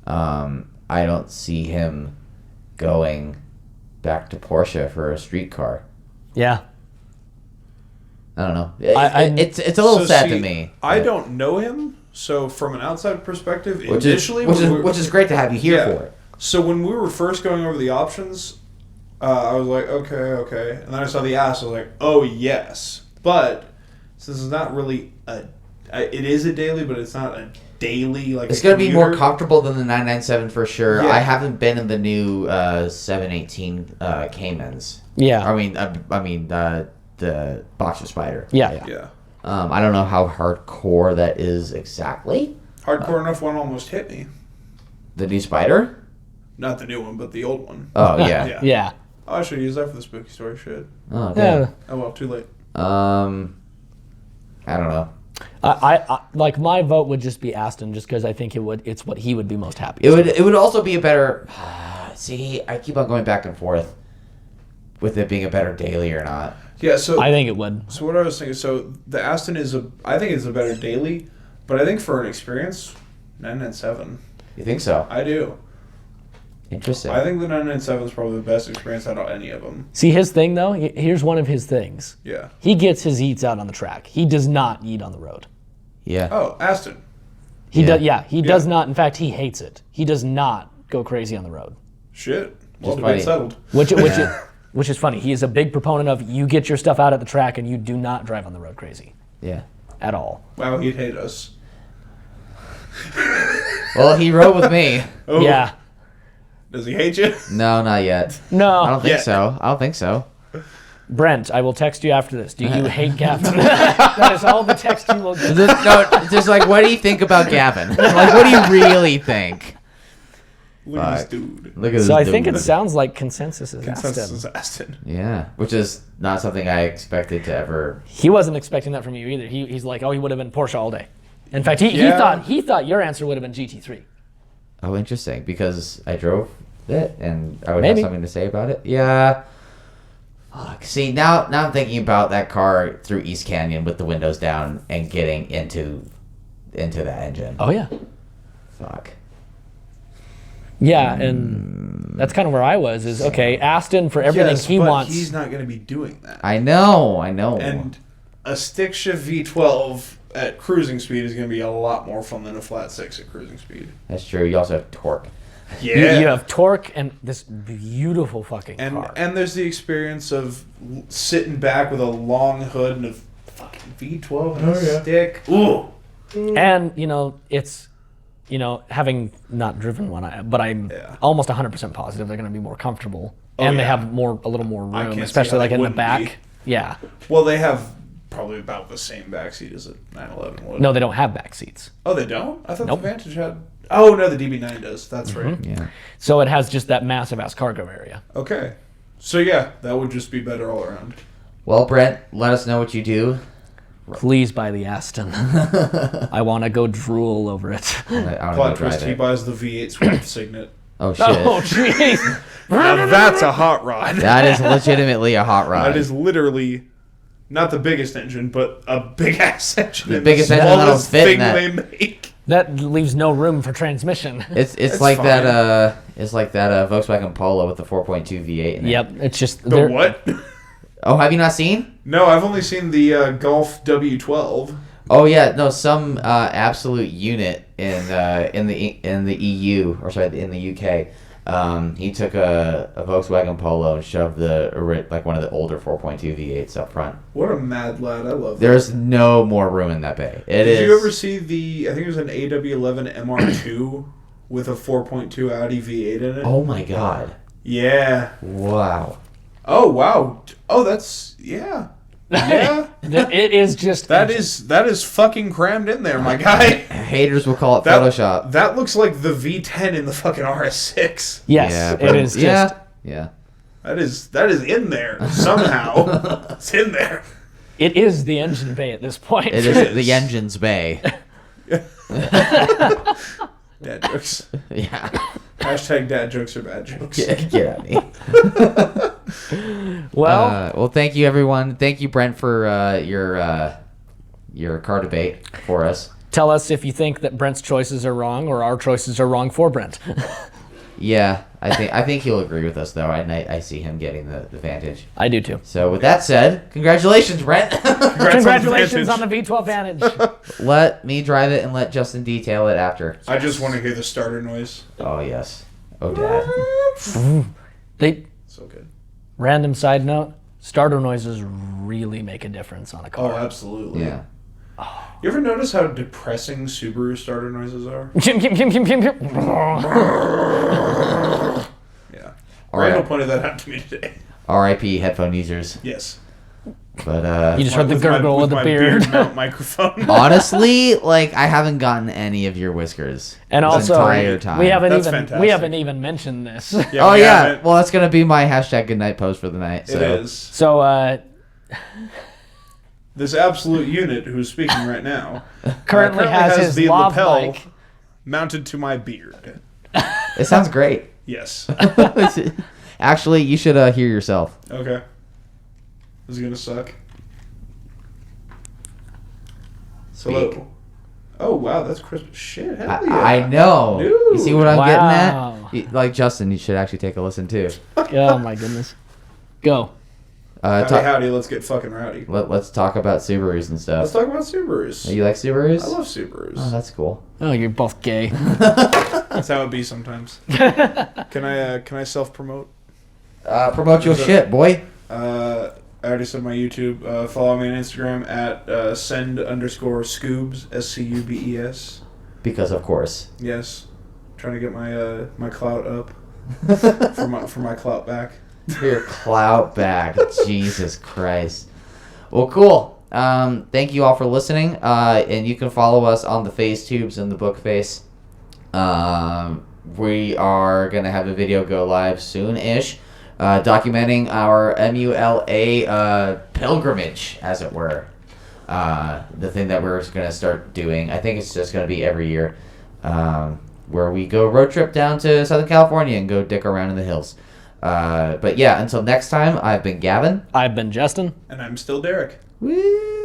Speaker 1: I don't see him going back to Porsche for a street car.
Speaker 2: Yeah.
Speaker 1: I don't know.
Speaker 2: I-
Speaker 1: It's a little
Speaker 3: So,
Speaker 1: sad
Speaker 3: see,
Speaker 1: to me.
Speaker 3: I don't know him, so from an outside perspective,
Speaker 1: Which
Speaker 3: initially,
Speaker 1: which is great to have you here
Speaker 3: Yeah.
Speaker 1: for it.
Speaker 3: So when we were first going over the options, I was like, okay, and then I saw the ass. I was like, oh yes, but since it's not really a It is a daily, but it's not a daily like.
Speaker 1: It's
Speaker 3: a
Speaker 1: going to be more
Speaker 3: commuter.
Speaker 1: comfortable than the 997 for sure.
Speaker 3: Yeah.
Speaker 1: I haven't been in the new 718 Caymans.
Speaker 2: Yeah.
Speaker 1: I mean the Boxer Spider.
Speaker 2: Yeah.
Speaker 3: Yeah.
Speaker 1: I don't know how hardcore that is exactly.
Speaker 3: Hardcore enough one almost hit me.
Speaker 1: The new Spider?
Speaker 3: Not the new one, but the old one.
Speaker 1: Oh yeah.
Speaker 3: Yeah.
Speaker 2: Yeah.
Speaker 3: Oh, I should use that for the spooky story. Shit.
Speaker 1: Oh damn.
Speaker 2: Yeah.
Speaker 3: Oh well, too late.
Speaker 1: I don't know.
Speaker 2: I like my vote would just be Aston, just because I think it's what he would be most happy.
Speaker 1: It would also be a better. See, I keep on going back and forth with it being a better daily or not.
Speaker 3: Yeah. So
Speaker 2: I think it would.
Speaker 3: So what I was thinking, so the Aston I think it's a better daily, but I think for an experience, 997.
Speaker 1: You think so?
Speaker 3: I do.
Speaker 1: Interesting.
Speaker 3: I think the 997 is probably the best experience out of any of them.
Speaker 2: See, his thing though. Here's one of his things.
Speaker 3: Yeah.
Speaker 2: He gets his eats out on the track. He does not eat on the road.
Speaker 1: Yeah.
Speaker 3: Oh, Aston.
Speaker 2: He
Speaker 1: Yeah.
Speaker 2: does. Yeah, he does not. In fact, he hates it. He does not go crazy on the road.
Speaker 3: Shit. Well,
Speaker 1: Just
Speaker 3: debate
Speaker 1: funny.
Speaker 3: settled.
Speaker 2: Which is funny. He is a big proponent of you get your stuff out at the track and you do not drive on the road crazy
Speaker 1: Yeah.
Speaker 2: at all.
Speaker 3: Wow, he'd hate us.
Speaker 1: Well, he rode with me.
Speaker 3: Oh,
Speaker 2: Yeah.
Speaker 3: Does he hate you?
Speaker 1: No, not yet.
Speaker 2: No.
Speaker 1: I don't think
Speaker 3: Yeah.
Speaker 1: so. I don't think so.
Speaker 2: Brent, I will text you after this. Do you hate Gavin? That is all the text you will get.
Speaker 1: Just like, what do you think about Gavin? Like, what do you really think?
Speaker 3: Look at this
Speaker 1: Fuck.
Speaker 3: dude.
Speaker 1: Look at this
Speaker 2: So I think
Speaker 1: dude.
Speaker 2: it sounds like consensus is
Speaker 3: Consensus is
Speaker 2: Aston.
Speaker 3: Aston.
Speaker 1: Yeah, which is not something I expected to ever.
Speaker 2: He wasn't expecting that from you either. He's like, oh, he would have been Porsche all day. In fact,
Speaker 3: Yeah.
Speaker 2: he thought your answer would have been GT3.
Speaker 1: Oh, interesting. Because I drove it and I would
Speaker 2: Maybe.
Speaker 1: have something to say about it. Yeah. Fuck. See, now I'm thinking about that car through East Canyon with the windows down and getting into that engine.
Speaker 2: Oh yeah.
Speaker 1: Fuck.
Speaker 2: Yeah, and that's kind of where I was. Is okay, Aston for everything
Speaker 3: Yes,
Speaker 2: he
Speaker 3: but
Speaker 2: wants.
Speaker 3: he's not going to be doing that.
Speaker 1: I know.
Speaker 3: And a stick shift V12 at cruising speed is going to be a lot more fun than a flat six at cruising speed.
Speaker 1: That's true. You also have torque.
Speaker 3: Yeah.
Speaker 2: You have torque and this beautiful fucking car.
Speaker 3: And there's the experience of sitting back with a long hood and a fucking V12 and a stick. Ooh.
Speaker 2: And it's having not driven one, but I'm
Speaker 3: Yeah.
Speaker 2: almost 100% positive they're going to be more comfortable, and they
Speaker 3: yeah.
Speaker 2: have a little more
Speaker 3: I can't
Speaker 2: room,
Speaker 3: see
Speaker 2: especially
Speaker 3: how
Speaker 2: like
Speaker 3: they
Speaker 2: in the
Speaker 3: wouldn't
Speaker 2: back.
Speaker 3: be.
Speaker 2: Yeah.
Speaker 3: Well, they have probably about the same backseat as a 911 would.
Speaker 2: No, they don't have back seats,
Speaker 3: Oh, they don't? I thought
Speaker 2: Nope.
Speaker 3: the Vantage had. Oh, no, the DB9 does. That's right.
Speaker 1: Yeah.
Speaker 2: so it has just that massive ass cargo area.
Speaker 3: Okay. So, yeah, that would just be better all around.
Speaker 1: Well, Brent, let us know what you do.
Speaker 2: Please buy the Aston. I want to go drool over it.
Speaker 1: I want to go
Speaker 3: Plot
Speaker 1: drive
Speaker 3: twist, he
Speaker 1: it.
Speaker 3: buys the V8 Swift Signet.
Speaker 1: Oh shit.
Speaker 2: Oh jeez.
Speaker 3: Now that's a hot rod.
Speaker 1: That is legitimately a hot rod.
Speaker 3: That is literally not the biggest engine, but a big ass engine.
Speaker 1: The
Speaker 3: and
Speaker 1: biggest
Speaker 3: the
Speaker 1: engine that'll
Speaker 3: smallest
Speaker 1: fit in
Speaker 3: thing
Speaker 1: that.
Speaker 3: they make.
Speaker 2: That leaves no room for transmission.
Speaker 1: It's
Speaker 3: It's
Speaker 1: like
Speaker 3: fine.
Speaker 1: that. It's like that Volkswagen Polo with the 4.2 V8. In it.
Speaker 2: Yep, it's just
Speaker 3: The what?
Speaker 1: Oh, have you not seen?
Speaker 3: No, I've only seen the Golf W12.
Speaker 1: Oh yeah, no. Some absolute unit in the EU or sorry in the UK. He took a Volkswagen Polo and shoved one of the older 4.2 V8s up front.
Speaker 3: What a mad lad! I love that.
Speaker 1: There's no more room in that bay.
Speaker 3: Did you ever see I think it was an AW11 MR2 with a 4.2 Audi V8 in it?
Speaker 1: Oh my god!
Speaker 3: Yeah.
Speaker 1: Wow.
Speaker 3: Oh wow. Oh, that's yeah. Yeah.
Speaker 2: it is just
Speaker 3: that is fucking crammed in there, my guy.
Speaker 1: Haters will call it
Speaker 3: That,
Speaker 1: Photoshop.
Speaker 3: That looks like the V10 in the fucking RS6.
Speaker 2: Yes,
Speaker 1: Yeah,
Speaker 2: it
Speaker 1: but-
Speaker 2: is just
Speaker 1: yeah.
Speaker 3: That is in there somehow. It's in there.
Speaker 2: it is the engine bay at this point.
Speaker 1: It is the engine's bay.
Speaker 3: Dad jokes.
Speaker 1: Yeah.
Speaker 3: Hashtag dad jokes are bad jokes.
Speaker 1: Get at me.
Speaker 2: Well,
Speaker 1: Well, thank you, everyone. Thank you, Brent, for your car debate for us.
Speaker 2: tell us if you think that Brent's choices are wrong or our choices are wrong for Brent.
Speaker 1: Yeah, I think he'll agree with us, though. I see him getting the Vantage.
Speaker 2: I do too.
Speaker 1: So with that said, congratulations, Brent.
Speaker 2: Congratulations on
Speaker 3: Vantage.
Speaker 2: the V12 Vantage.
Speaker 1: Let me drive it and let Justin detail it after.
Speaker 3: I just want to hear the starter noise.
Speaker 1: Oh, yes. Oh, Dad.
Speaker 2: They
Speaker 3: So good.
Speaker 2: random side note, starter noises really make a difference on a
Speaker 3: Oh,
Speaker 2: car.
Speaker 3: absolutely.
Speaker 1: Yeah.
Speaker 3: You ever notice how depressing Subaru starter noises are? Yeah.
Speaker 1: All
Speaker 3: Randall
Speaker 1: right.
Speaker 3: pointed that out to me today.
Speaker 1: R.I.P. headphone users.
Speaker 3: Yes.
Speaker 1: But
Speaker 2: You just heard the
Speaker 3: With my-
Speaker 2: gurgle
Speaker 3: with
Speaker 2: of the
Speaker 3: my
Speaker 2: beard.
Speaker 3: mount microphone.
Speaker 1: honestly, like I haven't gotten any of your whiskers
Speaker 2: And
Speaker 1: this
Speaker 2: also,
Speaker 1: entire time.
Speaker 2: we haven't
Speaker 3: That's
Speaker 2: even
Speaker 3: fantastic.
Speaker 2: we haven't even mentioned this.
Speaker 3: Yeah,
Speaker 1: Oh
Speaker 3: we
Speaker 1: yeah,
Speaker 3: haven't.
Speaker 1: well that's gonna be my hashtag goodnight post for the night. So.
Speaker 3: It is.
Speaker 2: So
Speaker 3: This absolute unit who's speaking right now
Speaker 2: currently has his
Speaker 3: the
Speaker 2: lav
Speaker 3: lapel
Speaker 2: mic.
Speaker 3: mounted to my beard.
Speaker 1: It sounds great.
Speaker 3: Yes.
Speaker 1: Actually, you should hear yourself.
Speaker 3: Okay. This is gonna suck.
Speaker 1: Speak.
Speaker 3: Hello. Oh wow, that's crisp shit. Hell yeah.
Speaker 1: I know.
Speaker 3: Dude.
Speaker 1: You see what I'm
Speaker 2: Wow.
Speaker 1: getting at? Like Justin, you should actually take a listen too.
Speaker 2: Oh my goodness. Go.
Speaker 3: Howdy, let's get fucking rowdy.
Speaker 1: Let's talk about Subarus and
Speaker 3: Let's
Speaker 1: stuff.
Speaker 3: talk about Subarus.
Speaker 1: You like Subarus?
Speaker 3: I love Subarus.
Speaker 1: Oh, that's cool.
Speaker 2: Oh, you're both gay.
Speaker 3: That's how it be sometimes. Can I self promote?
Speaker 1: Promote your
Speaker 3: Is it-
Speaker 1: shit, boy.
Speaker 3: I already said my YouTube. Follow me on Instagram at send_scoobs SCUBES.
Speaker 1: Because of course.
Speaker 3: Yes, trying to get my my clout up for my clout back.
Speaker 1: Your clout back. Jesus Christ. Well, cool. Thank you all for listening. And you can follow us on the Face Tubes and the Book Face. We are going to have a video go live soon-ish, documenting our MULA pilgrimage, as it were. The thing that we're going to start doing. I think it's just going to be every year, where we go road trip down to Southern California and go dick around in the hills. But yeah, until next time, I've been Gavin.
Speaker 2: I've been Justin.
Speaker 3: And I'm still Derek.
Speaker 1: Woo!